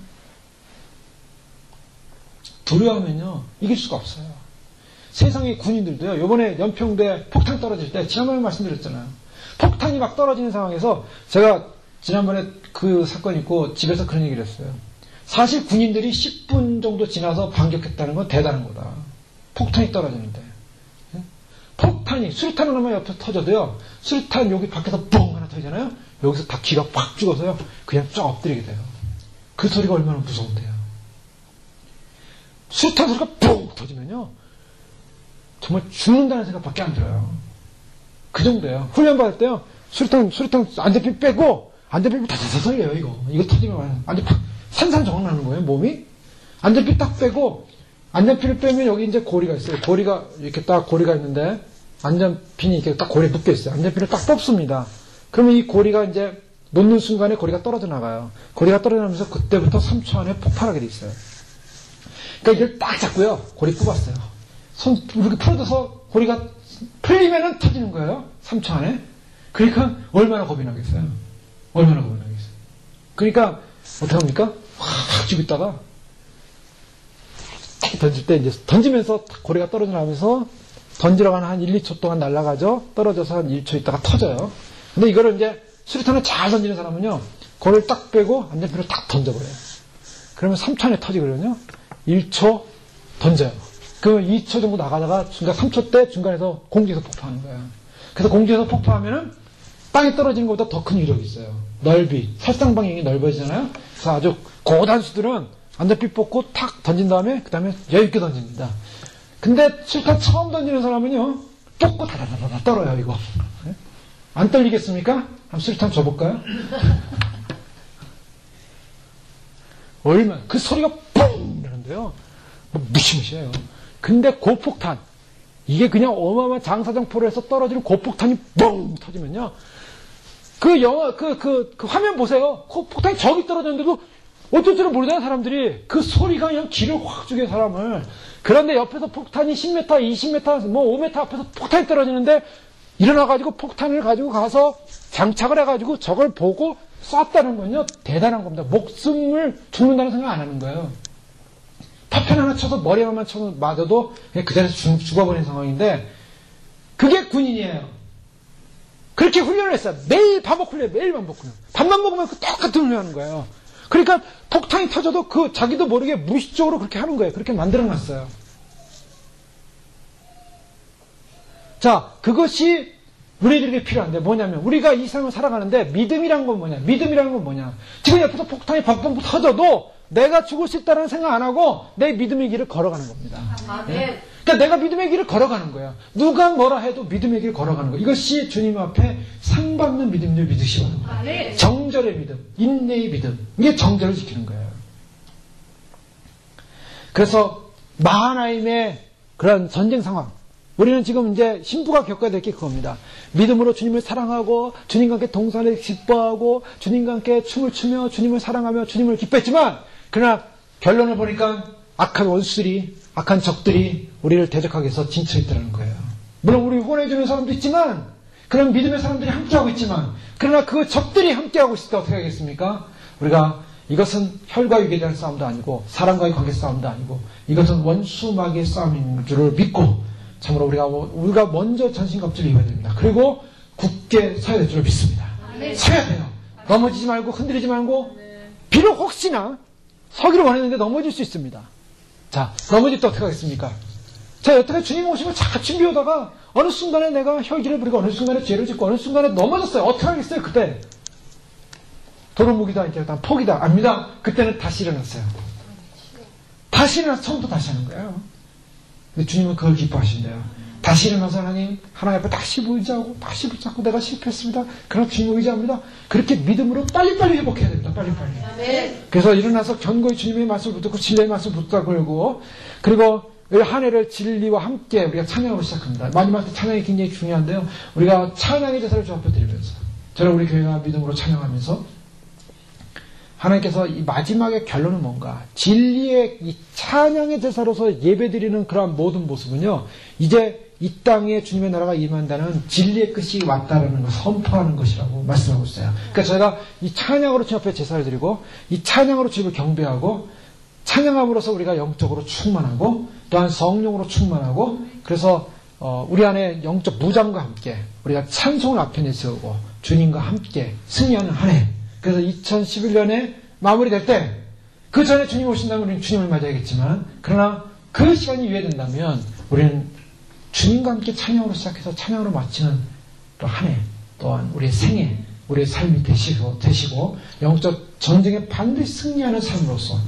두려워하면요, 이길 수가 없어요. 세상의 군인들도요, 요번에 연평도에 폭탄 떨어질 때, 지난번에 말씀드렸잖아요. 폭탄이 막 떨어지는 상황에서, 제가 지난번에 그 사건 있고 집에서 그런 얘기를 했어요. 사실 군인들이 10분 정도 지나서 반격했다는 건 대단한 거다. 폭탄이 떨어지는데. 폭탄이, 수류탄 하나만 옆에 터져도요, 수류탄 여기 밖에서 뻥 하나 터지잖아요? 여기서 다 기가 팍 죽어서요, 그냥 쫙 엎드리게 돼요. 그 소리가 얼마나 무서운데요. 수류탄 소리가 뻥 터지면요, 정말 죽는다는 생각밖에 안 들어요. 그 정도예요. 훈련 받을 때요, 수류탄 안전핀 빼고, 안전핀 다다다 설려요, 이거 터지면 완전 산산정황 나는 거예요, 몸이. 안전핀 딱 빼고, 안전핀을 빼면 여기 이제 고리가 있어요. 고리가, 이렇게 딱 고리가 있는데, 안전핀이 이렇게 딱 고리에 묶여 있어요. 안전핀을 딱 뽑습니다. 그러면 이 고리가 이제 놓는 순간에 고리가 떨어져 나가요. 고리가 떨어져 나면서 그때부터 3초 안에 폭발하게 돼 있어요. 그러니까 이걸 딱 잡고요. 고리 뽑았어요. 손 이렇게 풀어져서 고리가 풀리면은 터지는 거예요. 3초 안에. 그러니까 얼마나 겁이 나겠어요. 얼마나 겁이 나겠어요. 그러니까 어떻게 합니까? 확 쥐고 있다가 딱 던질 때 이제 던지면서 고리가 떨어져 나면서 던지러 가는 한 1, 2초 동안 날아가죠. 떨어져서 한 1초 있다가 터져요. 근데 이거를 이제 수류탄을 잘 던지는 사람은요, 고리를 딱 빼고 안전핀을 딱 던져버려요. 그러면 3초 안에 터지거든요. 1초 던져요. 그러면 2초 정도 나가다가 중간 3초 때 중간에서 공중에서 폭파하는 거예요. 그래서 공중에서 폭파하면은 땅에 떨어지는 것보다 더 큰 위력이 있어요. 넓이, 살상 방향이 넓어지잖아요. 그래서 아주 고단수들은 안전핀 뽑고 탁 던진 다음에 그 다음에 여유있게 던집니다. 근데 실탄 처음 던지는 사람은요, 뽑고 다다다다 떨어요, 이거. 안 떨리겠습니까? 한번 수류탄 줘볼까요? 얼마, 그 소리가 뿡! 이러는데요. 무시무시해요. 근데 고폭탄, 이게 그냥 어마어마한 장사정포로 해서 떨어지는 고폭탄이 뿡! 터지면요. 그 영화, 그 화면 보세요. 폭탄이 저기 떨어졌는데도 어쩔 줄은 모르잖아요, 사람들이. 그 소리가 그냥 기를 확 죽여요, 사람을. 그런데 옆에서 폭탄이 10m, 20m, 뭐 5m 앞에서 폭탄이 떨어지는데 일어나가지고 폭탄을 가지고 가서 장착을 해가지고 저걸 보고 쐈다는 건요, 대단한 겁니다. 목숨을 죽는다는 생각 안 하는 거예요. 파편 하나 쳐서 머리 하나만 쳐서 맞아도 그냥 그 자리에서 죽어버린 상황인데, 그게 군인이에요. 그렇게 훈련을 했어요. 매일 반복 훈련, 매일 반복 훈련. 밥만 먹으면 그 똑같은 훈련을 하는 거예요. 그러니까 폭탄이 터져도 그 자기도 모르게 무의식적으로 그렇게 하는 거예요. 그렇게 만들어놨어요. 자, 그것이 우리들에게 필요한데 뭐냐면, 우리가 이 세상을 살아가는데 믿음이란 건 뭐냐? 믿음이란 건 뭐냐? 지금 옆에서 폭탄이 팍팍 터져도 내가 죽을 수 있다는 생각 안 하고 내 믿음의 길을 걸어가는 겁니다. 네? 그러니까 내가 믿음의 길을 걸어가는 거예요. 누가 뭐라 해도 믿음의 길을 걸어가는 거예요. 이것이 주님 앞에 상받는 믿음을 믿으시고 정절의 믿음, 인내의 믿음, 이게 정절을 지키는 거예요. 그래서 마하나임의 그런 전쟁 상황, 우리는 지금 이제 신부가 겪어야 될 게 그겁니다. 믿음으로 주님을 사랑하고 주님과 함께 동산을 기뻐하고 주님과 함께 춤을 추며 주님을 사랑하며 주님을 기뻐했지만, 그러나 결론을 보니까 악한 원수들이, 악한 적들이 우리를 대적하기 위해서 진출했다는 거예요. 물론 우리 후원해주는 사람도 있지만, 그런 믿음의 사람들이 함께하고 있지만, 그러나 그 적들이 함께하고 있을 때 어떻게 하겠습니까? 우리가 이것은 혈과 육에 대한 싸움도 아니고 사람과의 관계 싸움도 아니고 이것은 원수 마귀의 싸움인 줄을 믿고 참으로 우리가 먼저 전신갑주를 입어야 됩니다. 그리고 굳게 서야 될 줄을 믿습니다. 서야 돼요. 넘어지지 말고 흔들리지 말고, 비록 혹시나 서기를 원했는데 넘어질 수 있습니다. 자, 넘어질 때 어떻게 하겠습니까? 자, 여태까지 주님 오시면 잘 준비하다가 어느 순간에 내가 혈기를 부리고 어느 순간에 죄를 짓고 어느 순간에 넘어졌어요. 어떻게 하겠어요? 그때 도루묵이다, 이제 포기다, 압니다. 그때는 다시 일어났어요. 다시 일어나서 처음부터 다시 하는 거예요. 근데 주님은 그걸 기뻐하신대요. 다시 일어나서 하나님 앞에 다시 의지하고 다시 붙잡고 내가 실패했습니다. 그러나 주님을 의지합니다. 그렇게 믿음으로 빨리빨리 회복해야 됩니다. 빨리빨리. 그래서 일어나서 견고히 주님의 말씀을 붙잡고 진리의 말씀을 붙잡고, 그리고 한 해를 진리와 함께 우리가 찬양으로 시작합니다. 마지막 때 찬양이 굉장히 중요한데요. 우리가 찬양의 제사를 주 앞에 드리면서, 저는 우리 교회가 믿음으로 찬양하면서 하나님께서 이 마지막의 결론은 뭔가, 진리의 이 찬양의 제사로서 예배드리는 그러한 모든 모습은요, 이제 이 땅에 주님의 나라가 임한다는 진리의 끝이 왔다라는 것을 선포하는 것이라고 말씀하고 있어요. 그러니까 저희가 이 찬양으로 주님 앞에 제사를 드리고, 이 찬양으로 주님을 경배하고, 찬양함으로써 우리가 영적으로 충만하고, 또한 성령으로 충만하고, 그래서 우리 안에 영적 무장과 함께 우리가 찬송을 앞에 내세우고 주님과 함께 승리하는 한 해. 그래서 2011년에 마무리될 때, 그 전에 주님 오신다면 우리는 주님을 맞아야겠지만, 그러나 그 시간이 이해된다면 우리는 주님과 함께 찬양으로 시작해서 찬양으로 마치는 또 한 해, 또한 우리의 생애, 우리의 삶이 되시고 영적 전쟁에 반드시 승리하는 삶으로서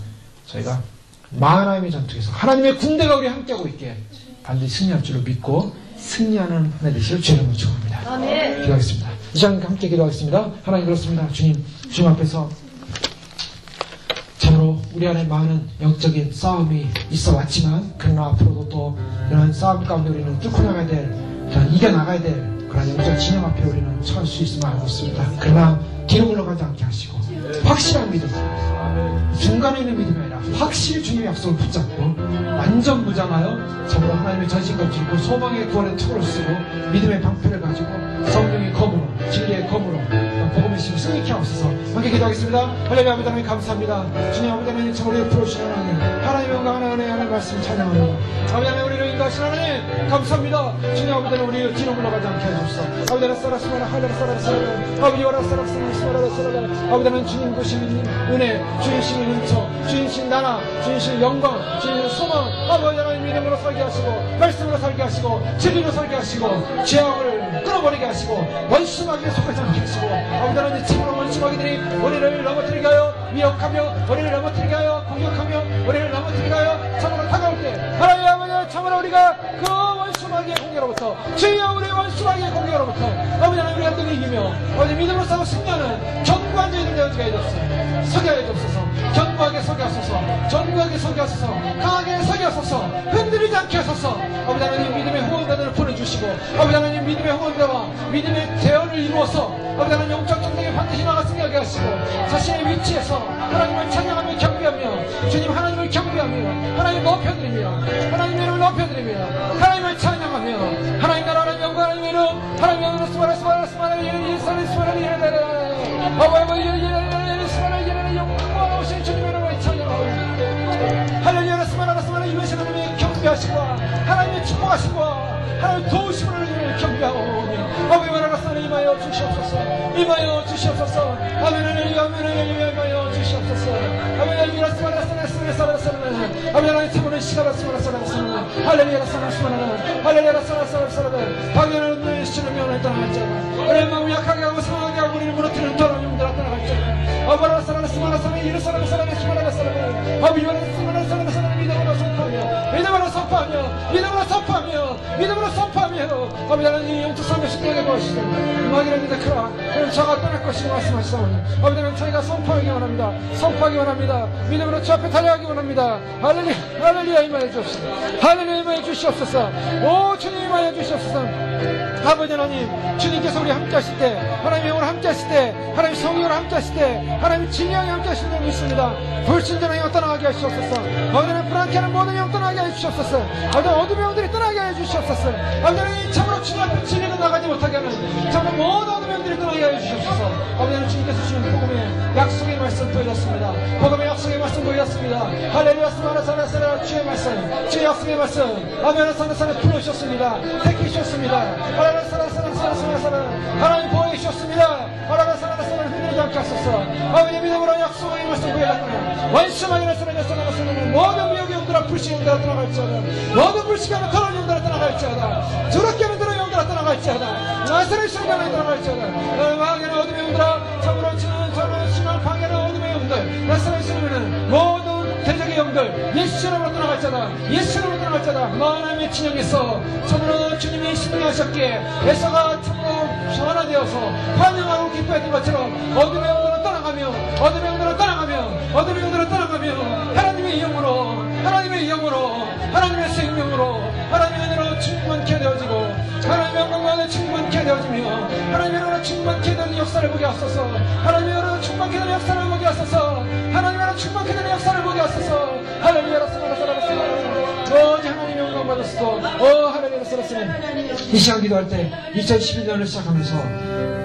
저희가 마하나임의 전투에서 하나님의 군대가 우리 함께하고 있기에 반드시 승리할 줄을 믿고 승리하는 한 해 되시길 주님을 축원합니다. 기도하겠습니다. 이 시간 함께 기도하겠습니다. 하나님, 그렇습니다. 주님 앞에서 참으로 우리 안에 많은 영적인 싸움이 있어 왔지만, 그러나 앞으로도 또 이런 싸움 가운데 우리는 뚫고 나가야 될, 이겨나가야 될 그런 영적 진영 앞에 우리는 처할 수 있으면 알고 있습니다. 그러나 뒤로 물러가지 않게 하시고 확실한 믿음, 중간에 있는 믿음이 아니라 확실히 주님의 약속을 붙잡고 완전 무장하여 참으로 하나님의 전신갑 쥐고 소망의 구원의 투구를 쓰고 믿음의 방패를 가지고 성령의 검으로 진리의 검으로 복음의 힘을 승리케 하옵소서. 함께 기도하겠습니다. 할렐루야. 아버지 하나님 감사합니다. 주님 아버지 하나님 참 우리를 풀어주시는 하나님 하나님의 영광하는 은혜 하나님 말씀 찬양합니다. 아버지 하나님 우리를 인도하시는 하나님 감사합니다. 주님 아버지 하나님 우리를 뒤로 물러가지 않게 해주옵소서. 아버지 하나님 쌀았으면 하늘을 쌀았으면 아버지 와라 쌀았으면 쌀았으면 아버지 하나님 주님 보시는 은혜 주님신 은처 주님신 나라 주님신 영광 주님신 소망 아버지 하나님 믿음으로 살게 하시고 말씀으로 살게 하시고 진리로 살게 하시고 죄악을 끊어버리게 하시고 원수마귀에 속하지 않게 하시고 아버지 하나님 참으로 원수마귀들이 우리를 넘어뜨리게 하여 미혹하며 우리를 넘어뜨리게 하여 공격하며 우리를 넘어뜨리게 하여 참으로 다가올 때 하나님 아버지 참으로 우리가 그 원수마귀의 공격으로부터 주여 우리의 원수마귀의 공격으로부터 아버지 하나님 우리가 능히 이기며 아버지 믿음으로 싸워 승리하는 견고한 저희들 되어지게 해주옵소서. 서게 해주옵소서. 견고하게 서게 하소서. 견고하게 서게 하소서. 강하게 서게 하소서. 흔들리지 않게 하소서. 아버지 하나님 믿음의 후원자들을 보내주시고 아버지 하나님 믿음의 후원자와 믿음의 대언을 이루어서 아버지 하나님 영적 전쟁에 반드시 나갔으게 하게 하시고 자신의 위치에서 하나님을 찬양하며 경배하며 주님 하나님을 경배하며 하나님 높여드리며 하나님의 이름을 높여드리며 하나님을 찬양하며 하나님 나라 하나님 영광 하나님의 이름 하나님의 이름으로 스마라 영광하신 주님의 이름을 찬양하고 할렐루야 스마라 이루신 하나님의 경배하시고 하나님의 축복하시고 하나님의 도우심을 경배하오니 아버지 하나님 임하여 주시옵소서. 임하여 주시옵소서. 아멘 임하여 주시옵소서. 아멘 할렐루야 스마라 아멘 하나님 참으로 시가라 스마라 할렐루야 할렐루야 방연한 주는 명을 떠나갈지어다. 우리의 마음을 약하게 하고 상하게 하고 우리를 무너뜨리는 더러운 영들아 떠나갈지어다. 아버라 스마라 이르 스마라 믿음으로 선포하며 아버지 하나님 영적 삶을 신뢰하게 도와주시고 음악이라 믿으라 그럼 저가 떠날 것이고 말씀하시사오니 아버지 하나님 저희가 선포하기 원합니다. 선포하기 원합니다. 믿음으로 주 앞에 달려가기 원합니다. 할렐루야 임하여 주옵소서. 할렐루야 임하여 주시옵소서. 오 주님 임하여 주시옵소서. 아버지 하나님 주님께서 우리 함께 하실 때 하나님의 영으로 함께 하실 때 하나님의 성령으로 함께 하실 때 하나님의 진리와 함께 하실 때 믿습니다. 불신전의 영 떠나가게 하시옵소서. 아버지 하나님 불안케 하는 모든 영 떠나게 해주시옵소서. 아버지 어둠의 영들이 떠나게 해주시옵소서. 아버지 하나님 참으로 주님 앞에 진리로 나가지 못하게 하는 참으로 모든 어둠의 영들이 떠나게 해주시옵소서. 아버지 하나님 주님께서 주신 복음의 약속의 말씀 보여줬습니다. 복음의 약속의 말씀 보여줬습니다. 할렐루야 스마라사라사라 주의 말씀 주의 약속의 말씀 아멘 사라사라 풀어주셨습니다. 택해주셨습니다. 하나님 보호해 주셨습니다. 하나님 흔들리지 않게 하소서. 아버지 믿음으로 약속의 말씀 보여줬구나. 원수마귀를 쓰러졌으면 모든 미혹의 영들아 불신의 영들아 떠나갈지어다. 모든 불신하는 더러운 영들아 떠나갈지어다. 더럽게 하는 더러운 영들아 떠나갈지어다. 나사렛 신앙에 떠나갈지어다. 방해는 어둠의 영들아 참으로 저는 신앙을 방해는 어둠의 영들 나사렛 신앙에는 모든 대적의 영들 예수 이름으로 떠나갈지어다. 예수 이름으로 떠나갈지어다. 하나님의 진영에서 참으로 주님이 신뢰하셨기에 에서가 참으로 변화되어서 환영하고 기뻐했던 것처럼 어둠의 영들은 떠나가며 어둠의 영들은 떠나가며 어둠의 영들은 떠나가며 하나님의 영으로 하나님의 영으로 하나님의 생명으로 하나님의 은혜로 충만케 되어지고 하나님의 영광만에 충만케 되어지며 하나님의 은혜로 충만케 되는 역사를 보게 하소서. 하나님의 은혜로 충만케 되는 역사를 보게 하소서. 하나님의 은혜로 충만케 되는 역사를 보게 하소서. 할렐루야 오직 하나님의 영광 받으시고 할렐루야 이 시간 기도할 때 2011년을 시작하면서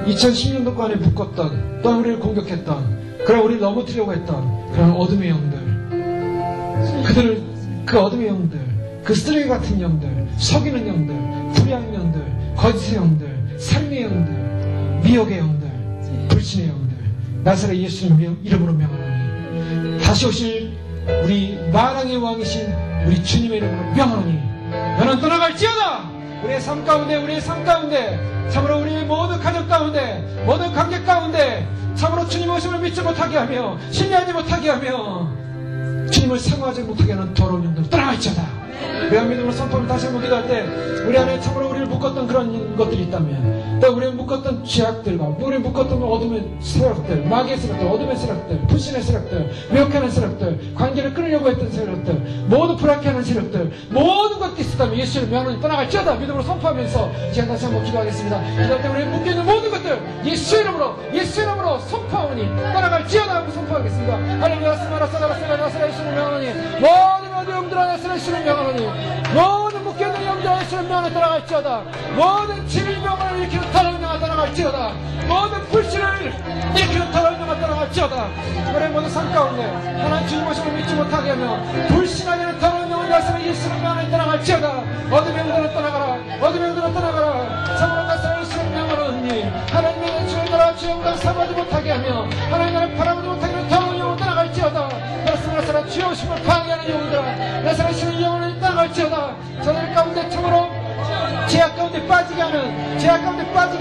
2010년도간에 묶었던 또 우리를 공격했던 그런 우리를 넘어뜨리려고 했던 그런 어둠의 영들 그들을 그 어둠의 영들 그 쓰레기 같은 영들 속이는 영들 불의한 영들 거짓의 영들 살인의 영들 미혹의 영들 불신의 영들 나사렛 예수님 이름으로 명하노니 다시 오실 우리 만왕의 왕이신 우리 주님의 이름으로 명하노니 너는 떠나갈지어다. 우리의 삶 가운데 참으로 우리의 모든 가족 가운데 모든 관계 가운데 참으로 주님 오심을 믿지 못하게 하며 신뢰하지 못하게 하며 주님을 사모하지 못하게 하는 더러운 영들을 떠나갈지어다. 우리가 믿음으로 선포하며 다시 한번 기도할 때 우리 안에 참으로 우리를 묶었던 그런 것들이 있다면 또 우리를 묶었던 죄악들과 우리를 묶었던 어둠의 세력들 마귀의 세력들 어둠의 세력들 불신의 세력들 미혹하는 세력들 관계를 끊으려고 했던 세력들 모두 불안케 하는 세력들 모든 것들이 있었다면 예수를 명하노니 떠나갈지어다. 믿음으로 선포하면서 제가 다시 한번 기도하겠습니다. 기도할 때 우리의 묶여있는 모든 것들 예수 이름으로 선포하오니 떠나갈지어다 하고 선포하겠습니다. 할렐루야 스마라 사라사라 나사렛 예수를 명하노니 모든 어둠 영들아 예수를 예수를 명하노니 모든 묶여있는 영들아 예수를 명하노니 따라갈지어다. 모든 질병을 일으키는 더러운 영아 따라갈지어다. 모든 불신을 일으키는 더러운 영아 따라갈지어다. 우리 모두 삶 가운데 하나님 주님 오심을 믿지 못하게 하며 불신하게 하는 더러운 영을 예수를 예수를 명하노니 따라갈지어다. 어둠의 영들아 떠나가라. 어둠의 영들아 떠나가라. 참으로 나사를 예수를 명하노니 하나님의 주를 따라 주 영광 삼아지 못하게 하며 하나님 나를 바라보지 못하게 하는 더러운 영을 따라갈지어다. 나사라 주의 오심을 방해하는 영들아 나사라 주의 영을 따라갈지어다. 저들 가운데 참으로 죄악 가운데 빠지게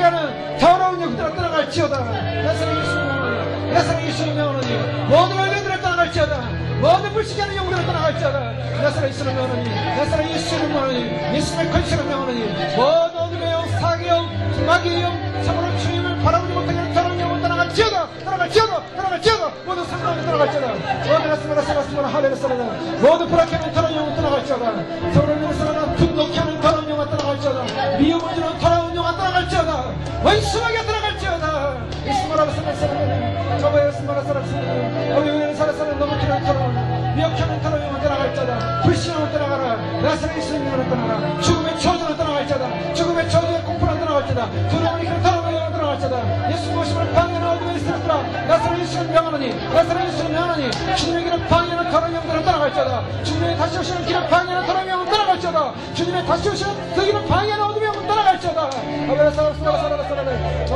하는 더러운 영들아 따라갈지어다. 나사라 예수를 명하노니 나사라 예수를 명하노니 모든 영들아 따라갈지어다. 모든 불신하는 영들아 따라갈지어다. 나사라 예수를 명하노니 나사라 예수를 명하노니 예수의 권세를 명하노니 모든 어둠의 영 사기 영 마귀의 영 참으로 주님을 바라보지 못하게 하는 더러운 영을 따라갈지어다. 모두 상관없이 따라갈지어다. 모두 나스마라 할렐루야. 모두 불악해 하는 더러운 영을 따라갈지어다. 서로를 위해서는 분노케 하는 더러운 영을 따라갈지어다. 미움을 주는 더러운 영을 따라갈지어다. 원수하게 따라갈지어다. 이스마라 살았으면 저거에 스마라 살았으면 어미의 살았으면 넘어뜨리는 더러운 미혹하는 더러운 영을 따라갈지어다. 불신함을 따라가라. 나사렛 예수의 영을 따라가라. 죽음의 저주를 따라갈지어다. 죽음의 저주의 공포를 따라갈지어다. 두려움을 이끄는 더러운 영을 따라갈지어다. 예수 모심을 방해하는 어둠의 있으라. 나사렛 예수를 명하노니 나사렛 예수를 명하노니 주님의 길을 방해하는 더러운 영들을 따라갈지어다. 주님의 다시 오시는 길을 방해하는 더러운 영을 따라갈지어다. 주님의 다시 오시는 그 길을 방해하는 어둠의 영을 따라갈지어다. 아버지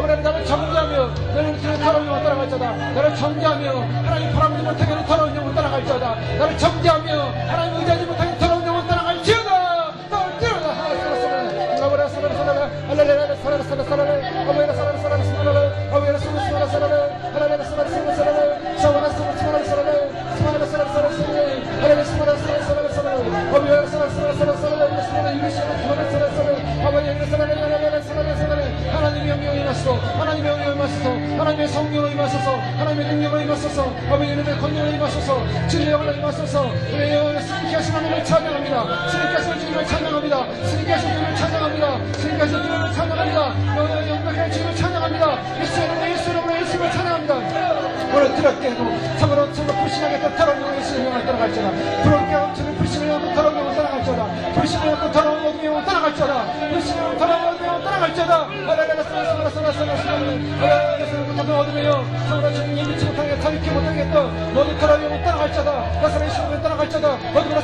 아버지 나를 정죄하며 너를 지는 더러운 영을 따라갈지어다. 나를 정죄하며 하나님 바라보지 못하게 하는 더러운 영을 따라갈지어다. 나를 정죄하며 하나님 의지하지 못하는 더러운 영을 따라갈지어다. 하나님의 영광을 임하소서. 하나님의 영광을 임하소서. 하나님의 성령을 임하소서. 하나님의 능력을 임하소서. 아버지 이름의 권능을 임하소서. 주의 영을 임하소서. 우리의 영을 스님께 하신 하나님을 찬양합니다. 스님께 하신 주님을 찬양합니다. 스님께 하신 주님을 찬양합니다. 스님께 하신 주님을 찬양합니다. 영광의 영광의 주님을 찬양합니다. 예수를 찬양합니다. 오늘 드럽게 해도 참으로 불신하게 더러운 영을 예수의 영을 따라갈지어다. 부럽게 하고 저는 불신을 하고 더러운 영을 따라갈지어다. 불신을 하고 더러운 어둠의 영을 따라갈지어다. 불신을 하고 더러운 어둠의 영을 따라갈지어다. 어둠의 영 참으로 주님 믿지 못하게 타협하지 못하게 했던 모든 더러운 영을 따라갈지어다. 나사렛 예수를 따라갈지어다. 어둠으로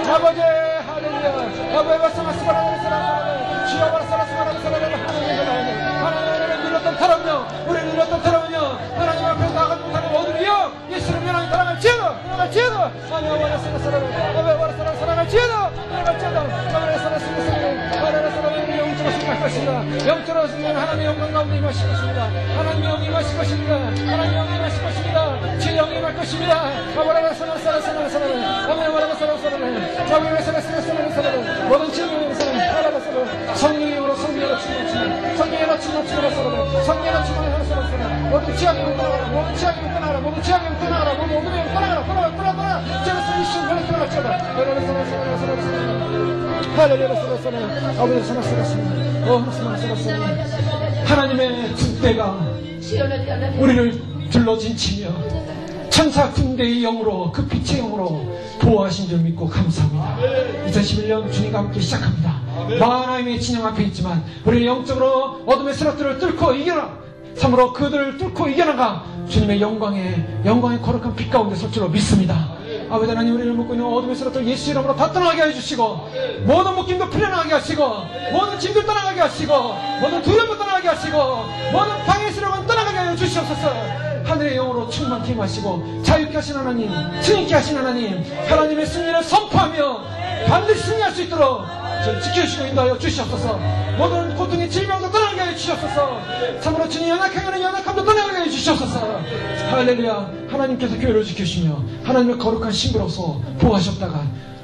아버지 할렐루야. 아버지 말씀하시라. 주여 말씀하시라. 하나님을 눌렀던 더러운 영, 우리를 눌렀던 더러운 영, 하나님 앞에서 나가지 못하는 모든 영, 예수를 명하니 따라갈지어다. 영적으로 승리는 하나님의 영광 가운데 임하실 것입니다. 하나님의 영이 임하실 것입니다. 하나님의 영이 임하실 것입니다. 주의 영이 임할 것입니다. 모든 질문에 성령으로 성령으로 충만하소서. 모든 지하경을 떠나가라. 모든 지하경을 떠나가라. 모든 지하경을 떠나가라. 모든 어둠의 영 떠나가라. 제가 이슈 면을 떠나갈지어다. 하나님의 군대가 우리를 둘러진치며 천사 군대의 영으로 그 빛의 영으로 보호하신 줄 믿고 감사합니다. 2011년 주님과 함께 시작합니다. 하나님의 진영 앞에 있지만 우리는 영적으로 어둠의 스라트를 뚫고 이겨라. 참으로 그들을 뚫고 이겨나가 주님의 영광의 거룩한 빛 가운데 설 줄로 믿습니다. 아버지 하나님, 우리를 묶고 있는 어둠의 스라트를 예수 이름으로 다 떠나가게 해주시고 모든 묶임도 풀려나가게 하시고 모든 짐도 떠나가게 하시고 모든 두려움도 떠나가게 하시고 모든 방해스러운 떠나가게 하여 주시옵소서. 하늘의 영으로 충만케 임하시고 자유케 하신 하나님, 승리케 하신 하나님, 하나님의 승리를 선포하며 반드시 승리할 수 있도록 지켜주시고 인도하여 주시옵소서. 모든 고통의 질병도 떠나게 하여 주시옵소서. 참으로 주님 연약하게 하는 연약함도 떠나게 하여 주시옵소서. 할렐루야. 하나님께서 교회를 지키시며 하나님의 거룩한 신부로서 보호하셨다가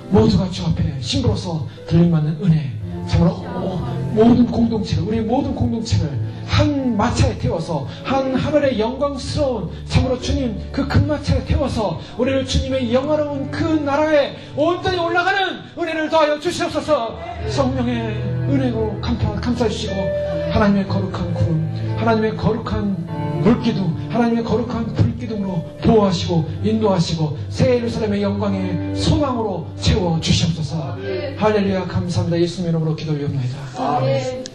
모두가 주 앞에 신부로서 들림받는 은혜, 참으로 모든 공동체를, 우리 모든 공동체를 한 마차에 태워서 한 하늘의 영광스러운 참으로 주님 그 금마차에 태워서 우리를 주님의 영화로운 그 나라에 온전히 올라가는 은혜를 더하여 주시옵소서. 성령의 은혜로 감싸주시고 하나님의 거룩한 구름, 하나님의 거룩한 물기둥, 하나님의 거룩한 불기둥으로 보호하시고 인도하시고 새 예루살렘의 영광의 소망으로 채워주시옵소서. 할렐루야. 감사합니다. 예수님 이름으로 기도 올려옵나이다. 아멘.